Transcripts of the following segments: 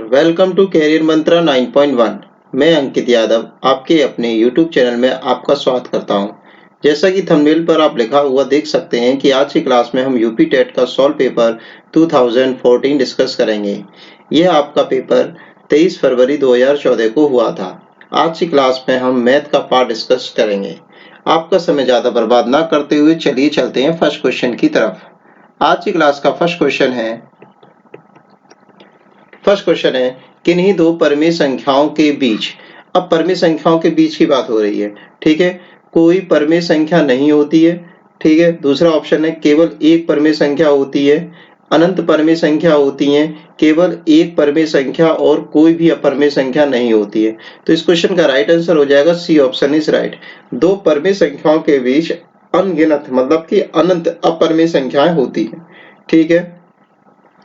Welcome to career मंत्रा 9.1। मैं अंकित यादव आपके अपने YouTube चैनल में आपका स्वागत करता हूं। जैसा कि थंबनेल पर आप लिखा हुआ देख सकते हैं कि आज की क्लास में हम यूपी टेट का सॉल्व पेपर 2014 डिस्कस करेंगे। यह आपका पेपर 23 फरवरी 2014 को हुआ था। आज की क्लास में हम मैथ का पार्ट डिस्कस करेंगे। आपका समय ज्यादा बर्बाद ना करते हुए चलिए चलते हैं फर्स्ट क्वेश्चन की तरफ। आज की क्लास का फर्स्ट क्वेश्चन है किन्हीं दो परमेय संख्याओं के बीच। अब परमेय संख्याओं के बीच की बात हो रही है, ठीक है। कोई परमेय संख्या नहीं होती है, ठीक है। दूसरा ऑप्शन है केवल एक परमेय संख्या होती है, अनंत परमेय संख्या होती है, केवल एक परमेय संख्या और कोई भी अपरमेय संख्या नहीं होती है। तो इस क्वेश्चन का राइट आंसर हो जाएगा सी ऑप्शन इज राइट। दो परमेय संख्याओं के बीच अनगिनत मतलब कि अनंत अपरमेय संख्याएं होती है, ठीक है।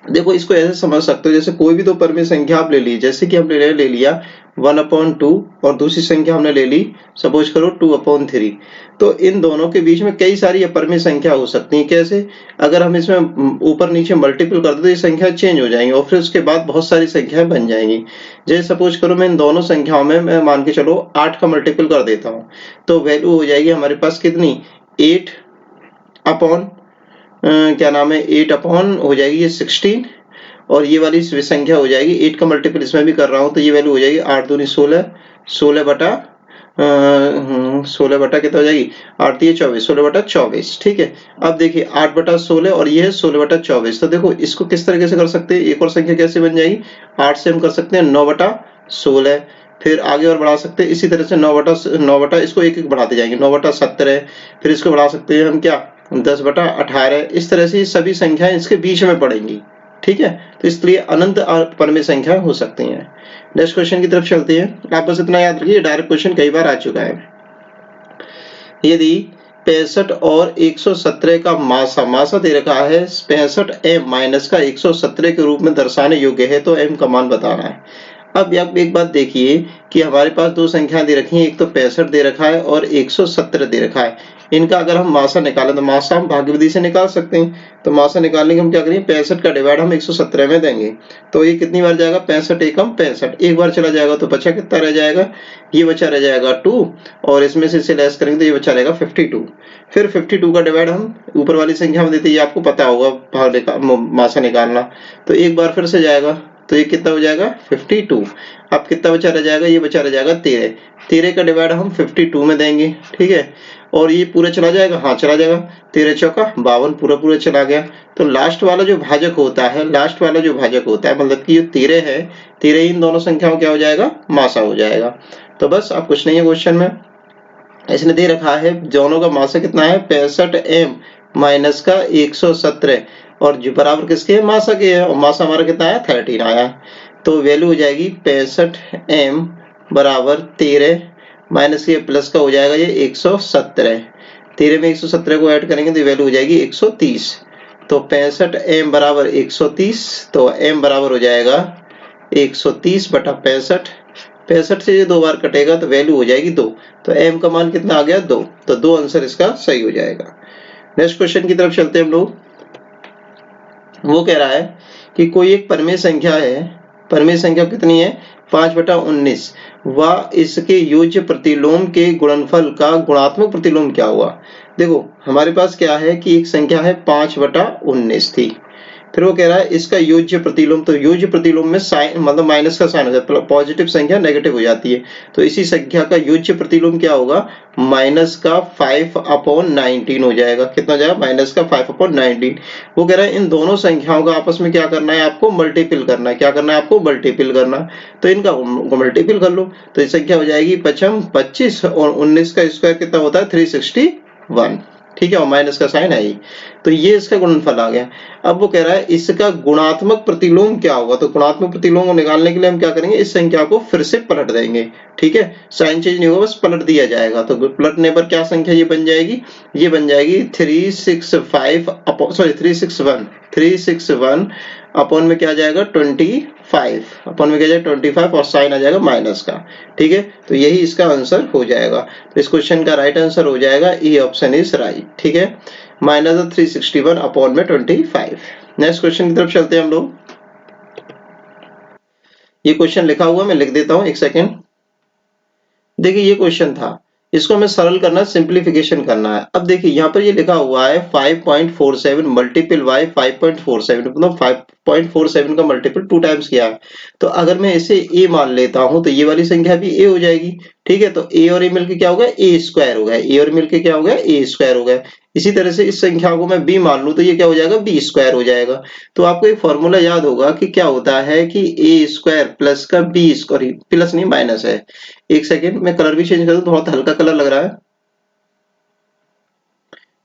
देखो इसको ऐसे समझ सकते हो, जैसे कोई भी दो परमेय संख्या आप ले ली, जैसे कि हमने ले लिया 1/2 और दूसरी संख्या हमने ले ली सपोज करो 2/3। तो इन दोनों के बीच में कई सारी अपरमेय संख्या हो सकती है। कैसे? अगर हम इसमें ऊपर नीचे मल्टीपल कर दो तो ये संख्या चेंज हो जाएंगी और फिर उसके बाद बहुत सारी संख्याएं बन जाएंगी। जैसे सपोज करो मैं इन दोनों संख्याओं में मैं मान के चलो 8 का मल्टीपल कर देता हूँ, तो वैल्यू हो जाएगी हमारे पास कितनी 8 अपॉन क्या नाम है 8 अपॉन हो जाएगी ये 16 और ये वाली संख्या हो जाएगी 8 का मल्टीपल इसमें भी कर रहा हूं तो ये वैल्यू हो जाएगी 8 दूनी 16, 16 बटा 16 बटा कितना हो जाएगी 8 3 24, 16 बटा 24, ठीक है। अब देखिए 8 बटा 16 और ये है 16 बटा 24। तो देखो इसको किस तरीके से कर सकते हैं, एक और संख्या कैसे बन जाएगी 8 से हम कर सकते हैं 9 बटा 16, फिर आगे और बढ़ा सकते हैं इसी तरह से 9 बटा इसको एक एक बढ़ाते जाएंगे 9 बटा 17, फिर इसको बढ़ा सकते हैं हम क्या 10 बटा 18। इस तरह से सभी संख्याएं इसके बीच में पड़ेंगी, ठीक है। तो इसलिए अनंत परमेय संख्या हो सकती हैं। नेक्स्ट क्वेश्चन की तरफ चलते हैं। आप बस इतना याद रखिए, डायरेक्ट क्वेश्चन कई बार आ चुका है। यदि 65 और 117 का मासा दे रखा है 65 m माइनस का 117 के रूप में दर्शाने योग्य है तो m का मान बताना है। अब आप एक बात देखिए कि हमारे पास दो संख्या दे रखी है, एक तो 65 दे रखा है और 117 दे रखा है। इनका अगर हम मासा निकालें तो मासा हम भाग्यविधि से निकाल सकते हैं। तो मासा निकालने के हम क्या करेंगे 65 का डिवाइड हम 117 में देंगे तो ये कितनी बार जाएगा 65 एकम 65, एक बार चला जाएगा तो बचा कितना रह जाएगा, ये बचा रह जाएगा 2 और इसमें से इसे लेस करेंगे तो ये बचा रहेगा 52। फिर 52 का डिवाइड हम ऊपर वाली संख्या में देते हैं, ये आपको पता होगा मासा निकालना। तो एक बार फिर से जाएगा तो ये कितना हो जाएगा 52। अब कितना बचा रह जाएगा, ये बचा रह जाएगा 13, 13 का डिवाइड हम 52 में देंगे, ठीक है। और ये पूरा चला जाएगा, हाँ चला जाएगा, 13 चौका 52 पूरा चला गया। तो लास्ट वाला जो भाजक होता है मतलब कि ये 13 है, 13 इन दोनों संख्याओं क्या हो जाएगा मासा हो जाएगा। तो बस अब कुछ नहीं है क्वेश्चन में, इसने दे रखा है दोनों का मासा कितना है 65 m माइनस का 117 और जो बराबर किसके है मासा के है और मासा हमारा कितना आया 13 आया। तो वैल्यू हो जाएगी 65 m बराबर 13 माइनस के प्लस का हो जाएगा ये 117, 13 में 117 को ऐड करेंगे तो वैल्यू हो जाएगी 130। तो 65 m बराबर 130, तो m बराबर हो जाएगा 130 बटा 65, 65 से ये दो बार कटेगा तो वैल्यू हो जाएगी 2। तो m का मान कितना आ गया 2, तो 2 आंसर इसका सही हो जाएगा। नेक्स्ट क्वेश्चन की तरफ चलते हैं हम लोग। वो कह रहा है कि कोई एक परमेय संख्या है, परमेय संख्या कितनी है 5/19 व इसके योज्य प्रतिलोम के गुणनफल का गुणात्मक प्रतिलोम क्या हुआ। देखो हमारे पास क्या है कि एक संख्या है 5/19 थी, फिर वो कह रहा है इसका योज्य प्रतिलोम, तो योज्य प्रतिलोम में साइन मतलब माइनस का साइन हो जाता है, पॉजिटिव संख्या नेगेटिव हो जाती है। तो इसी संख्या का योज्य प्रतिलोम क्या होगा माइनस का 5/19 हो जाएगा। कितना हो जाएगा माइनस का 5/19। वो कह रहा है इन दोनों संख्याओं का आपस में क्या करना है आपको मल्टीपल करना है। क्या करना है आपको मल्टीपल करना, तो इनका मल्टीपल कर लो तो ये संख्या हो जाएगी 25 और 19 का स्क्वायर कितना होता है 361, ठीक है, और माइनस का साइन है ही। तो ये इसका गुणनफल आ गया। अब वो कह रहा है इसका गुणात्मक प्रतिलोम क्या होगा, तो गुणात्मक प्रतिलोम को निकालने के लिए हम क्या करेंगे इस संख्या को फिर से पलट देंगे, ठीक है, साइन चेंज नहीं होगा बस पलट दिया जाएगा। तो पलटने पर क्या संख्या ये बन जाएगी, ये बन जाएगी 361 अपॉन में क्या जाएगा 25 अपॉन में क्या जाएगा 25 और साइन आ जाएगा माइनस का, ठीक है। तो यही इसका आंसर हो जाएगा। तो इस क्वेश्चन का राइट आंसर हो जाएगा ई ऑप्शन इज राइट, ठीक है, माइनस 361 अपॉन में 25। नेक्स्ट क्वेश्चन की तरफ चलते हैं हम लोग। ये क्वेश्चन लिखा हुआ मैं लिख देता हूं, एक सेकेंड। देखिए ये क्वेश्चन था, इसको हमें सरल करना, सिंप्लीफिकेशन करना है। अब देखिए यहाँ पर ये लिखा हुआ है 5.47 मल्टीपल वाई 5.47, मतलब 5.47 का मल्टीपल 2 टाइम्स किया है। तो अगर मैं इसे ए मान लेता हूं तो ये वाली संख्या भी ए हो जाएगी। ठीक है, तो ए और ए मिलके क्या होगा, ए स्क्वायर हो गया, ए और मिलके क्या हो गया, ए स्क्वायर हो गया। इसी तरह से इस संख्या को मैं बी मान लूं तो ये क्या हो जाएगा, बी स्क्वायर हो जाएगा। तो आपको एक फॉर्मूला याद होगा कि क्या होता है कि ए स्क्वायर प्लस का बी स्क्वायर, प्लस नहीं माइनस है। एक सेकेंड मैं कलर भी चेंज कर दूं, थोड़ा हल्का कलर लग रहा है।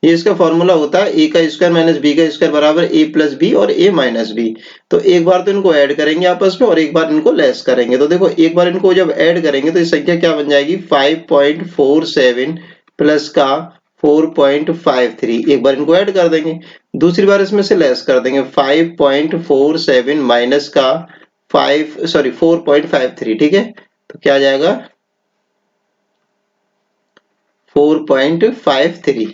ये इसका फॉर्मूला होता है ए का स्क्वायर माइनस बी का स्क्वायर बराबर ए प्लस बी और ए माइनस बी। तो एक बार तो इनको ऐड करेंगे आपस में और एक बार इनको लेस करेंगे। तो देखो एक बार इनको जब ऐड करेंगे तो ये संख्या क्या बन जाएगी, 5.47 प्लस का 4.53। एक बार इनको ऐड कर देंगे, दूसरी बार इसमें से लेस कर देंगे, 5.47 माइनस का 4.53। ठीक है, तो क्या आ जाएगा 4.53।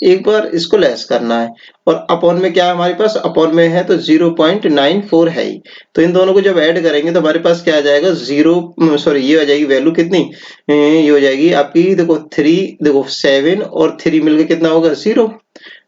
एक बार इसको लेस करना है और अपॉन में क्या है हमारे पास, अपॉन में है तो 0.94 है ही। तो इन दोनों को जब ऐड करेंगे तो हमारे पास क्या आ जाएगा, ये आ जाएगी वैल्यू कितनी, ये हो जाएगी आपकी, देखो 3, देखो 7 और 3 मिलकर कितना होगा 0।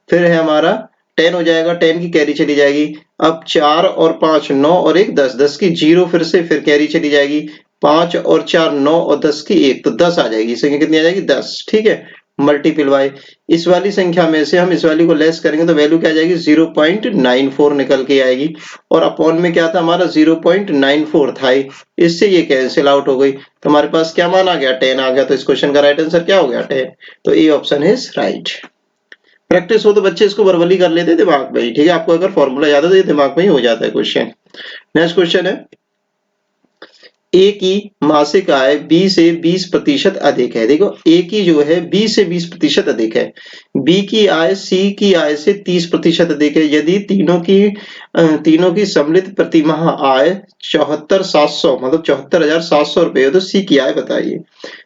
फिर है हमारा 10 हो जाएगा, 10 की कैरी चली जाएगी। अब 4 और 5 9 और 1 10, 10 की 0 फिर कैरी चली जाएगी। 5 और 4 9 और 10 की 1, तो 10 आ जाएगी। संख्या कितनी आ जाएगी, 10। ठीक है, मल्टीपल बाय इस वाली संख्या में से हम इस वाली को लेस करेंगे तो वैल्यू क्या आ जाएगी, 0.94 निकल के आएगी। और अपॉन में क्या था हमारा, 0.94 था ही। इससे ये कैंसिल आउट हो गई तो हमारे पास क्या मान आ गया, 10 आ गया। तो इस क्वेश्चन का राइट आंसर क्या हो गया, 10। तो A option is right. Practice हो तो बच्चे इसको वर्बली कर लेते दिमाग में ही। ठीक है, आपको अगर फॉर्मूला याद है तो ये दिमाग में ही हो जाता है क्वेश्चन। नेक्स्ट क्वेश्चन है, ए की मासिक आय बी से 20% अधिक है। देखो ए की जो है बी से 20% अधिक है, बी की आय सी की आय से 30% अधिक है। यदि तीनों की सम्मिलित प्रतिमाह आय 74,700 मतलब 74,700 रुपए हो तो सी की आय बताइए।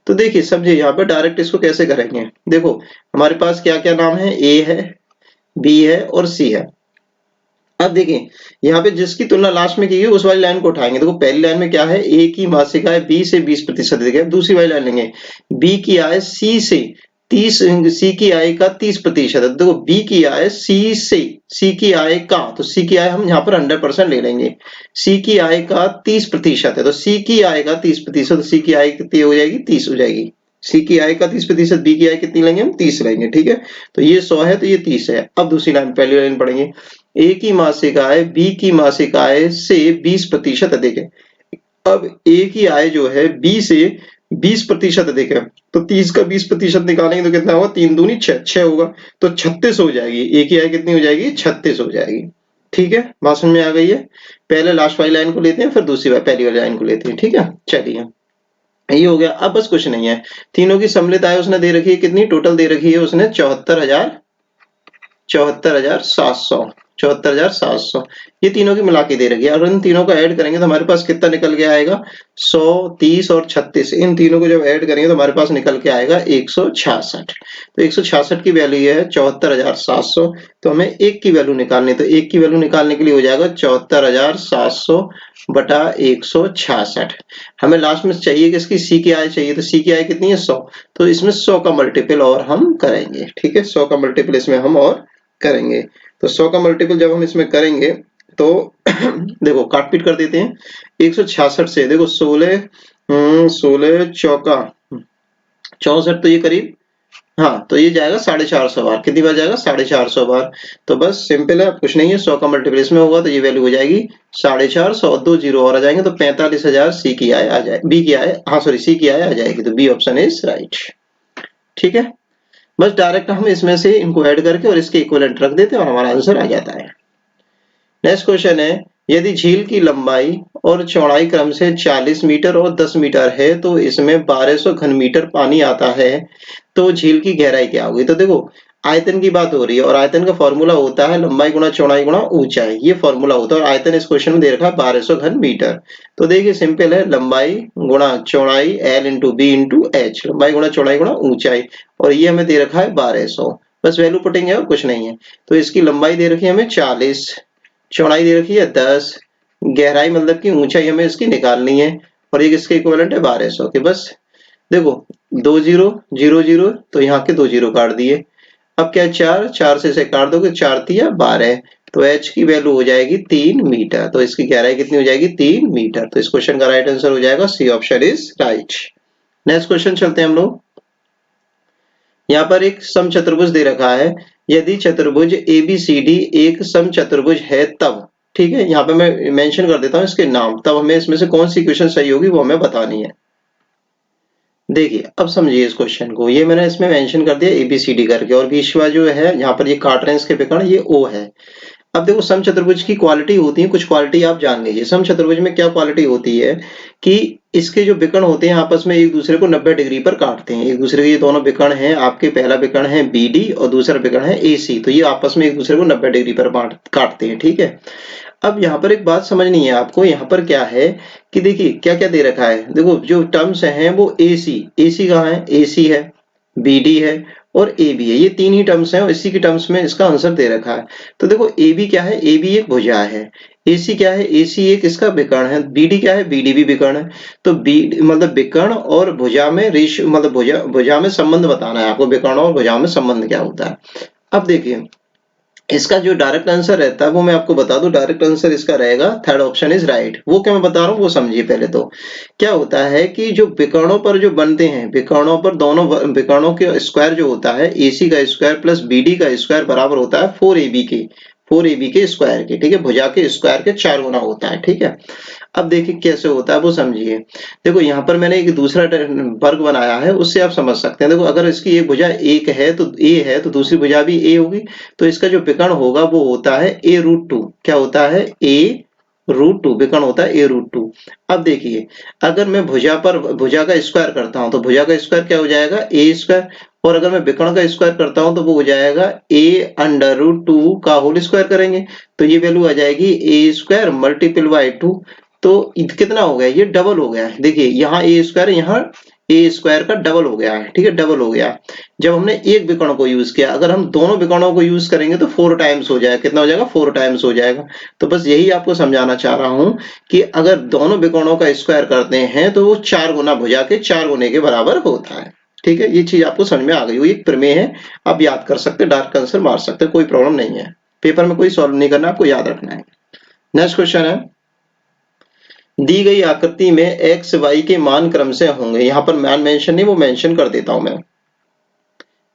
तो देखिए समझिए यहाँ पे डायरेक्ट इसको कैसे करेंगे। देखो हमारे पास क्या क्या नाम है, ए है, बी है और सी है। अब देखिए यहाँ पे जिसकी तुलना लास्ट में की गई उस वाली लाइन को उठाएंगे। देखो पहली लाइन में क्या है, ए की मासिक आय बी से 20% अधिक है। दूसरी वाली लाइन लेंगे, बी की आय सी से 30, सी की आय का 30%। देखो बी की आय सी से, सी की आय का, तो सी की आय हम यहाँ पर 100% ले लेंगे। सी की आय का 30% है, तो सी की आय का 30%, सी की आय कितनी हो जाएगी, 30 हो जाएगी। सी की आय का 30%, बी की आय कितनी लेंगे हम, 30 लेंगे। ठीक है, तो ये 100 है तो ये 30 है। अब दूसरी लाइन, पहली लाइन पढ़ेंगे, ए की मासिक आय बी की मासिक आय से 20% अधिक है। अब ए की आय जो है बी से 20% अधिक है, तो 30 का 20% निकालेंगे तो कितना होगा, 3 दूनी 6, 6 होगा, तो 36 हो जाएगी। ए की आय कितनी हो जाएगी, 36 हो जाएगी। ठीक है, बात समझ में आ गई है। पहले लास्ट वाली लाइन को लेते हैं, फिर दूसरी बार पहली वाली लाइन को लेते हैं। ठीक है, चलिए ये हो गया। अब बस कुछ नहीं है, तीनों की सम्मिलित आय उसने दे रखी है, कितनी टोटल दे रखी है उसने, 74,700, 74,700 ये तीनों की मिला के दे रखी है। और इन तीनों को ऐड करेंगे तो हमारे पास कितना निकल के आएगा, 100, 30 और 36। इन तीनों को जब ऐड करेंगे तो हमारे पास निकल के आएगा 166। तो 166 की वैल्यू ये है 74,700। तो हमें एक की वैल्यू निकालनी, तो एक की वैल्यू निकालने के लिए हो जाएगा 74,700 बटा 166। हमें लास्ट में चाहिए कि इसकी सी की आय चाहिए, तो सी की आय कितनी है, 100। तो इसमें 100 का मल्टीपल और हम करेंगे। ठीक है, 100 का मल्टीपल इसमें हम और करेंगे। तो 100 का मल्टीपल जब हम इसमें करेंगे तो देखो काट पीट कर देते हैं। 166 से देखो 16 16 चौका 64, तो ये करीब, हाँ तो ये जाएगा 450 बार। कितनी बार जाएगा, 450 बार। तो बस सिंपल है, कुछ नहीं है। 100 का मल्टीपल इसमें होगा तो ये वैल्यू हो जाएगी 450, 2 जीरो और आ जाएंगे तो 45,000 सी की आय आ जाए, बी की आय, हाँ सॉरी सी की आय आ जाएगी। तो बी ऑप्शन इज राइट। ठीक है, बस डायरेक्ट हम इसमें से इनको ऐड करके और इसके इक्विवेलेंट रख देते हैं और हमारा आंसर आ जाता है। नेक्स्ट क्वेश्चन है, यदि झील की लंबाई और चौड़ाई क्रम से 40 मीटर और 10 मीटर है तो इसमें 1200 घन मीटर पानी आता है, तो झील की गहराई क्या होगी। तो देखो आयतन की बात हो रही है और आयतन का फॉर्मूला होता है लंबाई गुणा चौड़ाई गुणा ऊंचाई, ये फॉर्मूला होता है। और आयतन इस क्वेश्चन में दे रखा है 1200 घन मीटर। तो देखिए सिंपल है, लंबाई गुणा चौड़ाई L into B into H, लंबाई गुणा चौड़ाई गुणा ऊंचाई, और ये हमें दे रखा है 1200। बस वैल्यू पुटेंगे और कुछ नहीं है। तो इसकी लंबाई दे रखी है हमें 40, चौड़ाई दे रखी है 10, गहराई मतलब कि ऊंचाई हमें इसकी निकालनी है और ये किसके इक्विवेलेंट है 1200 के। बस देखो 2 0 0 0 तो यहाँ के 2 0 काट दिए। अब क्या 4 4 से काट दोगे 4 तिया 12 तो h की वैल्यू हो जाएगी 3 मीटर। तो इसकी गहराई कितनी हो जाएगी 3 मीटर। तो इस क्वेश्चन का राइट आंसर हो जाएगा C option is right. Next question चलते हैं हम लोग। यहाँ पर एक समचतुर्भुज दे रखा है, यदि चतुर्भुज ABCD एक समचतुर्भुज है तब, ठीक है, यहाँ पे मैं मेंशन कर देता हूँ इसके नाम, तब हमें इसमें से कौन सी इक्वेशन सही होगी वो हमें बतानी है। देखिए अब समझिए इस क्वेश्चन को, ये मैंने इसमें मेंशन कर दिया ABCD करके और बीच वाला जो है यहाँ पर ये काट रहे हैं इसके विकर्ण, ये O है। अब देखो समचतुर्भुज की क्वालिटी होती है, कुछ क्वालिटी आप जान लीजिए। समचतुर्भुज में क्या क्वालिटी होती है कि इसके जो विकर्ण होते हैं आपस में एक दूसरे को 90 डिग्री पर काटते हैं। एक दूसरे के ये दोनों विकर्ण हैं, आपके पहला विकर्ण है BD और दूसरा विकर्ण है AC, तो ये आपस में एक दूसरे को 90 डिग्री पर काटते हैं, ठीक है। अब यहाँ पर एक बात समझनी है आपको, यहाँ पर क्या है कि देखिए क्या क्या दे रखा है। देखो जो टर्म्स हैं वो AC कहाँ है, AC है, BD है और AB है, ये तीन ही टर्म्स हैं और इसी की टर्म्स में इसका आंसर दे रखा है। तो देखो AB क्या है, AB एक भुजा है, AC क्या है, AC एक इसका विकर्ण है, BD क्या है, BD भी विकर्ण है। तो BD मतलब विकर्ण और भुजा में रेशियो, मतलब भुजा में संबंध बताना है आपको, विकर्ण और भुजा में संबंध क्या होता है। अब देखिए इसका जो डायरेक्ट आंसर रहता है वो मैं आपको बता दूं, डायरेक्ट आंसर इसका रहेगा थर्ड ऑप्शन इज राइट। वो क्या मैं बता रहा हूँ वो समझिए पहले। तो क्या होता है कि जो विकर्णों पर जो बनते हैं, विकर्णों पर दोनों विकर्णों के स्क्वायर जो होता है, AC का स्क्वायर प्लस BD का स्क्वायर बराबर होता है 4AB के स्क्वायर के, ठीक है, भुजा के स्क्वायर के 4 गुना होता है, ठीक है। अब देखिए कैसे होता है वो समझिए। देखो यहाँ पर मैंने एक दूसरा वर्ग बनाया है, उससे आप समझ सकते हैं। देखो अगर इसकी एक भुजा एक है तो A है, तो दूसरी भुजा भी A होगी, तो इसका जो विकर्ण होगा वो होता है A√2। क्या होता है, A√2 विकर्ण होता है A√2। अब देखिए अगर मैं भुजा का स्क्वायर करता हूं तो भुजा का स्क्वायर क्या हो जाएगा A स्क्वायर, और अगर मैं विकर्ण का स्क्वायर करता हूं तो वो हो जाएगा A√2 का होल स्क्वायर करेंगे तो ये वैल्यू आ जाएगी A स्क्वायर मल्टीपल बाय 2। तो कितना हो गया, ये डबल हो गया है। देखिए यहाँ A स्क्वायर, यहाँ A स्क्वायर का डबल हो गया है, ठीक है, डबल हो गया जब हमने एक विकर्ण को यूज किया। अगर हम दोनों विकर्णों को यूज करेंगे तो 4 टाइम्स हो जाएगा। कितना हो जाएगा, 4 टाइम्स हो जाएगा। तो बस यही आपको समझाना चाह रहा हूं कि अगर दोनों विकर्णों का स्क्वायर करते हैं तो वो 4 गुना भुजा के 4 गुने के बराबर होता है, ठीक है। ये चीज आपको समझ में आ गई, वो एक प्रमेय है, आप याद कर सकते, डायरेक्ट आंसर मार सकते, कोई प्रॉब्लम नहीं है। पेपर में कोई सॉल्व नहीं करना, आपको याद रखना है। नेक्स्ट क्वेश्चन है, दी गई आकृति में x y के मान क्रम से होंगे। यहाँ पर मान मेंशन नहीं, वो मेंशन कर देता हूं मैं।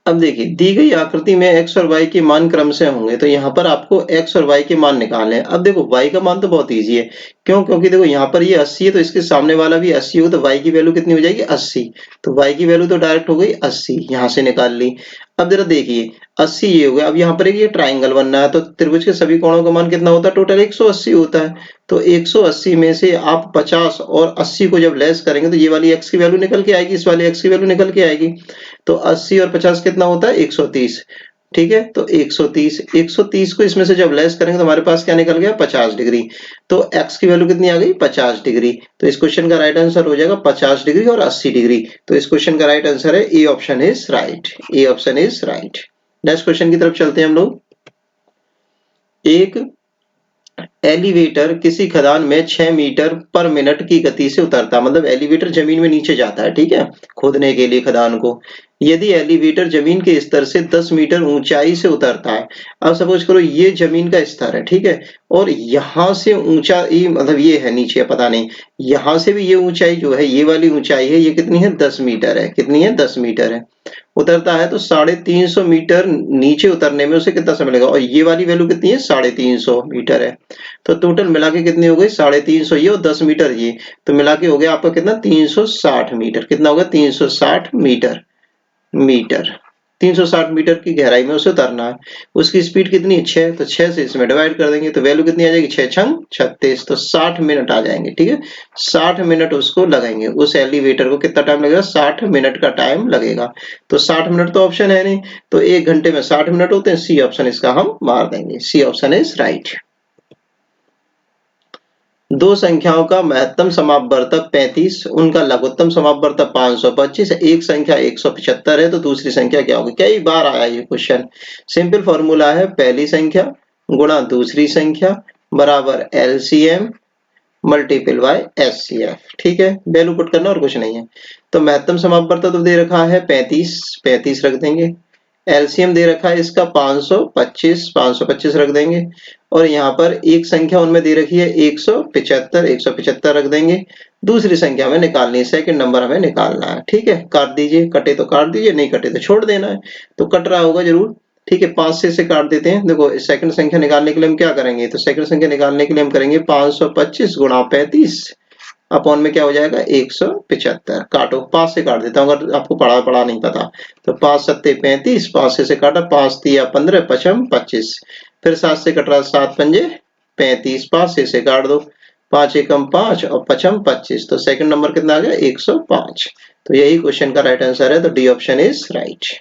अब देखिए दी गई आकृति में x और y के मान क्रम से होंगे, तो यहाँ पर आपको x और y के मान निकालने हैं। अब देखो y का मान तो बहुत इजी है, क्यों, क्योंकि देखो यहाँ पर ये 80 है तो इसके सामने वाला भी 80 हो, तो y की वैल्यू कितनी हो जाएगी 80। तो y की वैल्यू तो डायरेक्ट हो गई 80, यहाँ से निकाल ली। अब जरा देखिए 80 ये हो गया। अब यहाँ पर एक ये ट्राइंगल बनना है, तो त्रिभुज के सभी कोणों का मान कितना होता है, टोटल 180 होता है। तो 180 में से आप 50 और 80 को जब लेस करेंगे तो ये वाली x की वैल्यू निकल के आएगी, इस वाली x की वैल्यू निकल के आएगी। तो 80 और 50 कितना होता है 130, ठीक है। तो 130 को इसमें से जब लेस करेंगे तो हमारे पास क्या निकल गया 50 डिग्री। तो x की वैल्यू कितनी आ गई 50 डिग्री। तो इस क्वेश्चन का राइट आंसर हो जाएगा 50 डिग्री और 80 डिग्री। तो इस क्वेश्चन का राइट आंसर है A option is right, A option is right. Next question की तरफ चलते हैं हम लोग। एक एलिवेटर किसी खदान में 6 मीटर पर मिनट की गति से उतरता है, मतलब एलिवेटर जमीन में नीचे जाता है, ठीक है, खोदने के लिए खदान को। यदि एलिवेटर जमीन के स्तर से 10 मीटर ऊंचाई से उतरता है, अब सपोज करो ये जमीन का स्तर है, ठीक है, और यहां से ऊंचाई मतलब ये है नीचे, पता नहीं, यहां से भी ये ऊंचाई जो है, ये वाली ऊंचाई है, ये कितनी है 10 मीटर है, कितनी है 10 मीटर है। उतरता है तो 350 मीटर नीचे उतरने में उसे कितना समय लगेगा, और ये वाली वैल्यू कितनी है 350 मीटर है। तो टोटल मिला के कितनी हो गई 350 ये और 10 मीटर ये, तो मिला के हो गया आपका कितना 360 मीटर। कितना होगा 360 मीटर 360 मीटर की गहराई में उसे उतरना है। उसकी स्पीड कितनी है 6, तो 6 से इसमें डिवाइड कर देंगे तो वैल्यू कितनी आ जाएगी 6 छंग 36, तो 60 मिनट आ जाएंगे, ठीक है। 60 मिनट उसको लगाएंगे, उस एलिवेटर को कितना टाइम लगेगा 60 मिनट का टाइम लगेगा। तो 60 मिनट तो ऑप्शन है नहीं, तो 1 घंटे में 60 मिनट होते हैं, सी ऑप्शन इसका हम मार देंगे, सी ऑप्शन इज राइट। दो संख्याओं का महत्तम समापवर्तक 35, उनका लघुत्तम समापवर्तक 525 है। एक संख्या 175 है तो दूसरी संख्या क्या होगी। कई बार आया ये क्वेश्चन। सिंपल फॉर्मूला है पहली संख्या गुणा दूसरी संख्या बराबर LCM मल्टीपल बाय HCF। ठीक है, वैल्यू पुट करना और कुछ नहीं है। तो महत्तम समापवर्तक तो दे रखा है 35, 35 रख देंगे। एलसीएम दे रखा है इसका 525, 525 रख देंगे। और यहाँ पर एक संख्या उनमें दे रखी है 175, 175 रख देंगे। दूसरी संख्या हमें निकालनी है, सेकंड नंबर हमें निकालना है। ठीक है, काट दीजिए, कटे तो काट दीजिए, नहीं कटे तो छोड़ देना है। तो कट रहा होगा जरूर। ठीक है, 5 से इसे काट देते हैं। देखो सेकंड संख्या निकालने के लिए हम क्या करेंगे, तो सेकंड संख्या निकालने के लिए हम करेंगे 525 गुणा 35 अपॉन में क्या हो जाएगा 175। काटो, 5 से काट देता हूँ अगर आपको पढ़ा नहीं पता। तो 5 सत्ते 35, 5 से काटा, 5 तिया 15, पचम 25। फिर 7 से कट रहा, 7 पंजे 35, 5 से काट दो, 5 एकम 5 और पचम 25। तो सेकंड नंबर कितना आ गया 105। तो यही क्वेश्चन का राइट आंसर है। तो D option is right.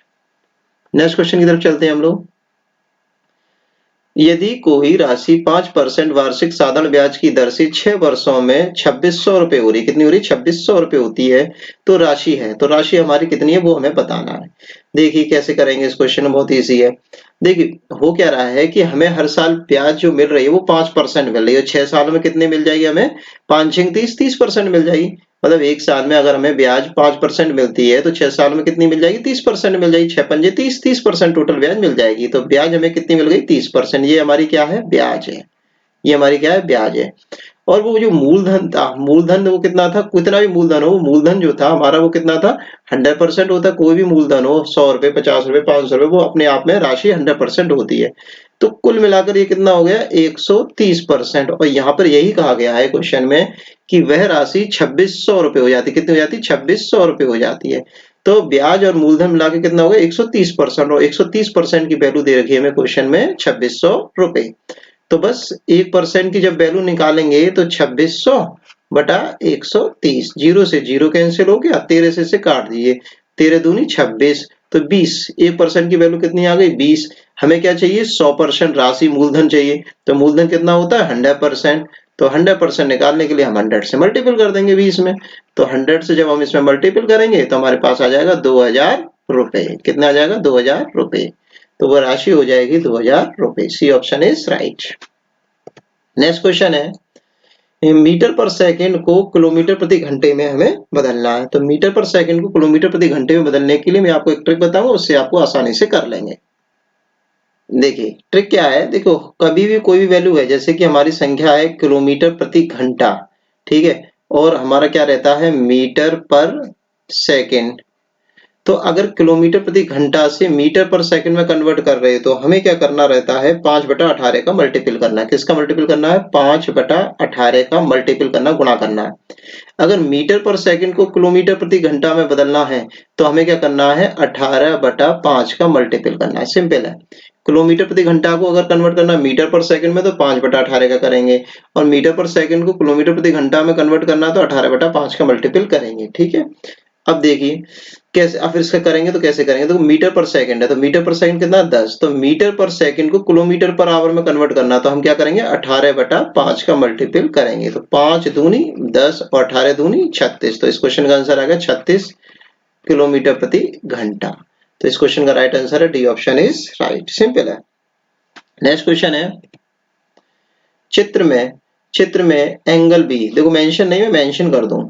Next question की तरफ चलते हैं हम लोग। यदि कोई राशि 5% वार्षिक साधारण ब्याज की दर से 6 वर्षों में 2600 रुपए हो रही, कितनी हो रही 2600 रुपए होती है, तो राशि है, तो राशि हमारी कितनी है वो हमें बताना है। देखिए कैसे करेंगे इस क्वेश्चन में, बहुत इजी है। देखिए हो क्या रहा है कि हमें हर साल ब्याज जो मिल रही है वो 5% मिल रही है। 6 साल में कितने मिल जाएगी हमें, 5 30, 30% मिल जाएगी। मतलब एक साल में अगर हमें ब्याज 5% मिलती है तो 6 साल में कितनी मिल जाएगी, 30% मिल जाएगी। 6 पंजे 30, 30% टोटल ब्याज मिल जाएगी। तो ब्याज हमें कितनी मिल गई 30%। ये हमारी क्या है, ब्याज है। ये हमारी क्या है, ब्याज है। और वो जो मूलधन था, मूलधन वो कितना था, कितना भी मूलधन हो, मूलधन जो था हमारा वो कितना था 100% होता है। कोई भी मूलधन हो, 100 रुपए, 50 रुपए, 500 रुपए, वो अपने आप में राशि 100% होती है। तो कुल मिलाकर ये कितना हो गया 130%। और यहाँ पर यही कहा गया है क्वेश्चन में कि वह राशि 2600 रुपए हो जाती है। कितनी हो जाती है, 2600 रुपए हो जाती है। तो ब्याज और मूलधन मिला के कितना होगा 130%। और 130% की वैल्यू दे रखी है हमें क्वेश्चन में 2600 रुपए। तो बस 1% की जब वैल्यू निकालेंगे तो 2600 बटा 130, जीरो से जीरो कैंसिल हो गया, 13 से काट दीजिए, 13 दूनी 26, तो 20। 1% की वैल्यू कितनी आ गई 20। हमें क्या चाहिए 100% राशि मूलधन चाहिए। तो मूलधन कितना होता है 100%। तो 100% निकालने के लिए हम 100 से मल्टीपल कर देंगे 20 में। तो 100 से जब हम इसमें मल्टीपल करेंगे तो हमारे पास आ जाएगा 2000 रुपए। कितना आ जाएगा 2000 रुपए। तो वह राशि हो जाएगी 2000 रुपए। C option is right. Next question है, मीटर पर सेकंड को किलोमीटर प्रति घंटे में हमें बदलना है। तो मीटर पर सेकंड को किलोमीटर प्रति घंटे में बदलने के लिए मैं आपको एक ट्रिक बताऊंगा, उससे आपको आसानी से कर लेंगे। देखिए ट्रिक क्या है, देखो कभी भी कोई भी वैल्यू है, जैसे कि हमारी संख्या है किलोमीटर प्रति घंटा, ठीक है, और हमारा क्या रहता है मीटर पर सेकंड। तो अगर किलोमीटर प्रति घंटा से मीटर पर सेकंड में कन्वर्ट कर रहे हैं तो हमें क्या करना रहता है 5/18 का मल्टीपल करना है। किसका मल्टीपल करना है 5/18 का मल्टीपल करना, गुणा करना है। अगर मीटर पर सेकंड को किलोमीटर प्रति घंटा में बदलना है तो हमें क्या करना है 18/5 का मल्टीपल करना है। सिंपल है। किलोमीटर प्रति घंटा को अगर कन्वर्ट करना है मीटर पर सेकंड में तो 5/18 का करेंगे, और मीटर पर सेकंड को किलोमीटर प्रति घंटा में कन्वर्ट करना है तो 18/5 का मल्टीपल करेंगे। ठीक है, अब देखिए कैसे, अब फिर इसका करेंगे तो कैसे करेंगे, तो मीटर पर सेकंड है तो मीटर पर सेकंड कितना 10, तो मीटर पर सेकंड को किलोमीटर पर आवर में कन्वर्ट करना तो हम क्या करेंगे 18/5 का मल्टीपल करेंगे। तो 5 दूनी 10 और 18 दूनी 36। तो इस क्वेश्चन का आंसर आ गया 36 किलोमीटर प्रति घंटा। तो इस क्वेश्चन का राइट आंसर है D option is right. Simple है। नेक्स्ट क्वेश्चन है, चित्र में एंगल बी, देखो मेंशन नहीं, मैं मेंशन कर दूं।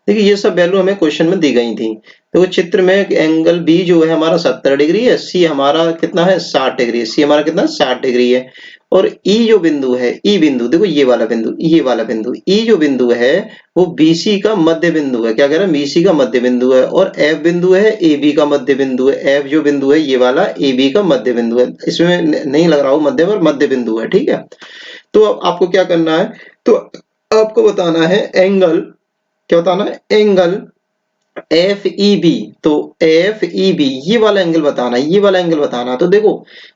देखिए ये सब वैल्यू हमें क्वेश्चन में दी गई थी। देखो चित्र में एंगल बी जो है हमारा 70 डिग्री है, सी हमारा कितना है 60 डिग्री है, सी हमारा कितना 60 डिग्री है। और ई जो बिंदु है, ई बिंदु, देखो ये वाला बिंदु, ये वाला बिंदु, ई जो बिंदु है वो बीसी का मध्य बिंदु है। क्या कह रहा है, बीसी का मध्य बिंदु है। और एफ बिंदु है ए बी का मध्य बिंदु है। एफ जो बिंदु है ये वाला ए बी का मध्य बिंदु है। इसमें नहीं लग रहा हो मध्य पर, मध्य बिंदु है। ठीक है, तो अब आपको क्या करना है, तो आपको बताना है एंगल, क्या बताना है एंगल एफ ई बी। तो एफ ई बी ये वाला एंगल बताना, ये वाला एंगल बताना। तो देखो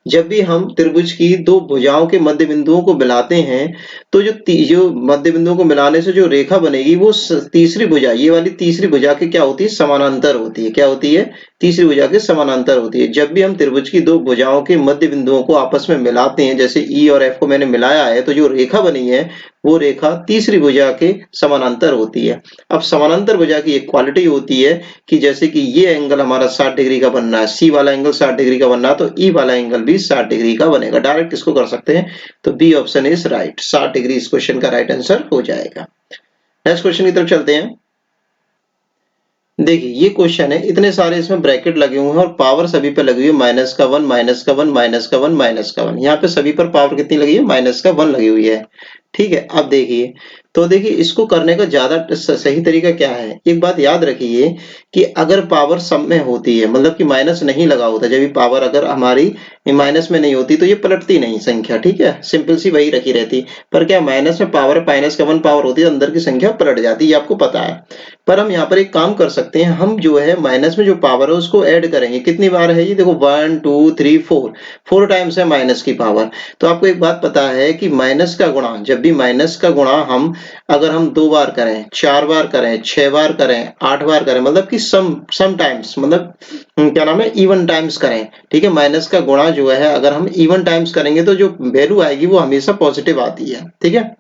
जब भी हम त्रिभुज की दो भुजाओं के मध्य बिंदुओं को मिलाते हैं तो जो मध्य बिंदुओं को मिलाने से जो रेखा बनेगी वो तीसरी भुजा, ये वाली तीसरी भुजा की क्या होती है समानांतर होती है। क्या होती है, तीसरी भुजा के समानांतर होती है। जब भी हम त्रिभुज की दो भुजाओं के मध्य बिंदुओं को आपस में मिलाते हैं, जैसे ई और एफ को मैंने मिलाया है, तो जो रेखा बनी है वो रेखा तीसरी भुजा के समानांतर होती है। अब समानांतर भुजा की एक क्वालिटी होती है कि जैसे कि ये एंगल हमारा 60 डिग्री का बनना है, सी वाला एंगल 60 डिग्री का बनना है, तो ई वाला एंगल भी 60 डिग्री का बनेगा। डायरेक्ट इसको कर सकते हैं, तो B option is right, 60 degree इस क्वेश्चन का राइट आंसर हो जाएगा। नेक्स्ट क्वेश्चन की तरफ चलते हैं। देखिए ये क्वेश्चन है, इतने सारे इसमें ब्रैकेट लगे हुए हैं और पावर सभी पे लगी हुई है, माइनस का 1, माइनस का 1, माइनस का 1, माइनस का 1। यहाँ पे सभी पर पावर कितनी लगी है? माइनस का 1 लगी हुई है। ठीक है, अब देखिए, तो देखिए इसको करने का ज्यादा सही तरीका क्या है। एक बात याद रखिए कि अगर पावर सम में होती है, मतलब कि माइनस नहीं लगा होता, जब भी पावर अगर हमारी माइनस में नहीं होती तो ये पलटती नहीं संख्या। ठीक है, सिंपल सी वही रखी रहती। पर क्या माइनस में पावर, माइनस का 1 पावर होती है, अंदर की संख्या पलट जाती है, आपको पता है। पर हम यहाँ पर एक काम कर सकते हैं, हम जो है माइनस में जो पावर है उसको ऐड करेंगे। कितनी बार है ये? देखो 1 2 3 4 टाइम्स है माइनस की पावर। तो आपको एक बात पता है कि माइनस का गुणा, जब भी माइनस का गुणा हम अगर हम 2 बार करें, 4 बार करें, 6 बार करें, 8 बार करें, मतलब कि सम टाइम्स, मतलब क्या नाम है, इवन टाइम्स करें। ठीक है, माइनस का गुणा जो है अगर हम इवन टाइम्स करेंगे तो जो वैल्यू आएगी वो हमेशा पॉजिटिव आती है। ठीक है,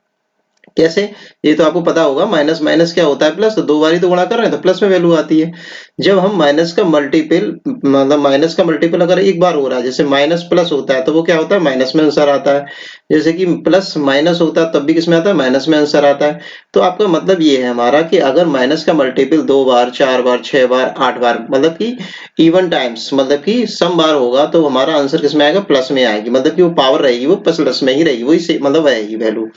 कैसे? ये तो आपको पता होगा, माइनस माइनस क्या होता है? प्लस। तो 2 बार ही तो गुणा कर रहे हैं तो प्लस में वैल्यू आती है। जब हम माइनस का मल्टीपल, मतलब माइनस का मल्टीपल अगर एक बार हो रहा है, जैसे माइनस प्लस होता है तो वो क्या होता है? माइनस में आंसर आता है। जैसे कि प्लस माइनस होता है तब भी किसमें आता है? माइनस में आंसर आता है। तो आपका मतलब ये है हमारा कि अगर माइनस का मल्टीपल 2 बार, 4 बार, 6 बार, 8 बार, मतलब कि इवन टाइम्स, मतलब कि सम बार होगा, तो हमारा आंसर किसमें आएगा? प्लस में आएगी। मतलब कि वो पावर रहेगी वो प्लस में ही रहेगी, वही मतलब रहेगी वैल्यू।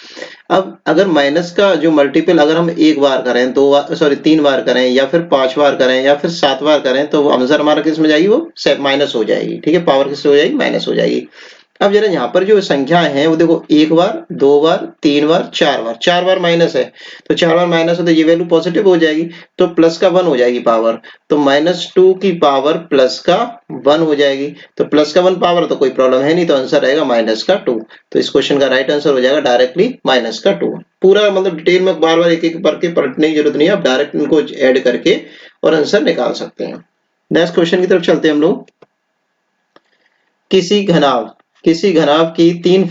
अब अगर माइनस का जो मल्टीपल अगर हम एक बार करें, 2 बार, सॉरी 3 बार करें, या फिर 5 बार करें, या फिर 7 बार करें, तो आंसर हमारा किस में जाएगी? वो माइनस हो जाएगी। ठीक है, पावर किससे हो जाएगी? माइनस हो जाएगी। अब जरा यहाँ पर जो संख्याएं हैं वो देखो, 1 बार, 2 बार, 3 बार, 4 बार, 4 बार माइनस है, तो 4 बार माइनस है तो ये वैल्यू पॉजिटिव हो जाएगी, तो प्लस का 1 हो जाएगी पावर। तो -2 की पावर प्लस का 1 हो जाएगी। तो प्लस का 1 पावर तो कोई प्रॉब्लम है नहीं, तो आंसर रहेगा -2। तो इस क्वेश्चन का राइट आंसर हो जाएगा डायरेक्टली -2। पूरा मतलब डिटेल में बार बार एक एक करके पलटने की जरूरत नहीं है, आप डायरेक्ट इनको ऐड करके और आंसर निकाल सकते हैं। नेक्स्ट क्वेश्चन की तरफ चलते हैं हम लोग। किसी घनाभ की 3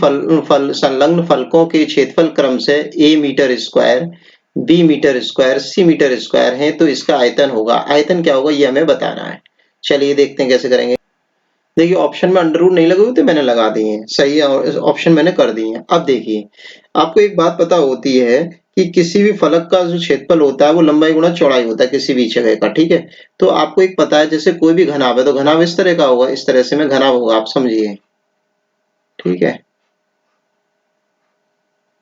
संलग्न फलकों के क्षेत्रफल क्रम से a metre square, b metre square, c metre square है, तो इसका आयतन होगा। आयतन क्या होगा ये हमें बताना है। चलिए देखते हैं कैसे करेंगे। देखिए ऑप्शन में अंडर रूट नहीं लगे हुए थे, मैंने लगा दिए हैं, सही है, ऑप्शन मैंने कर दिए हैं। अब देखिए, आपको एक बात पता होती है कि किसी भी फलक का जो क्षेत्रफल होता है वो लंबाई गुणा चौड़ाई होता है किसी भी जगह का। ठीक है, तो आपको एक पता है, जैसे कोई भी घनाभ है तो घनाभ इस तरह का होगा, इस तरह से में घनाभ होगा, आप समझिए। ठीक है,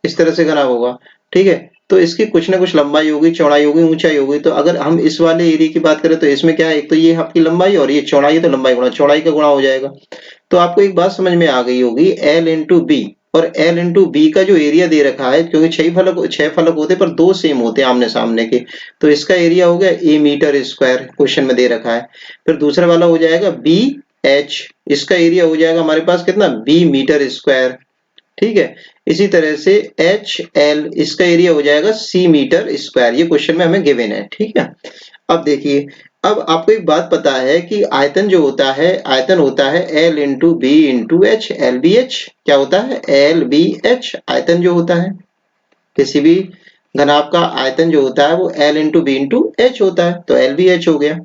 इस तरह से घनाभ होगा। ठीक है, तो इसकी कुछ ना कुछ लंबाई होगी, चौड़ाई होगी, ऊंचाई होगी। तो अगर हम इस वाले एरिया की बात करें तो इसमें क्या है, एक तो ये आपकी लंबाई और ये चौड़ाई है, तो लंबाई गुणा चौड़ाई का गुणा हो जाएगा। तो आपको एक बात समझ में आ गई होगी, L इंटू बी, और L इंटू बी का जो एरिया दे रखा है, क्योंकि 6 फलक होते पर 2 सेम होते हैं आमने सामने के, तो इसका एरिया हो गया a मीटर स्क्वायर, क्वेश्चन में दे रखा है। फिर दूसरा वाला हो जाएगा बी एच, इसका एरिया हो जाएगा हमारे पास कितना? b metre square. ठीक है, इसी तरह से एच एल, इसका एरिया हो जाएगा c मीटर स्क्वायर। ये क्वेश्चन में हमें गिवन है। ठीक है, अब देखिए, अब आपको एक बात पता है कि आयतन जो होता है, आयतन होता है L into B into H, L B H. क्या होता है? एल बी एच आयतन जो होता है किसी भी घनाभ का, आयतन जो होता है वो L into B into H होता है, तो एल बी एच हो गया।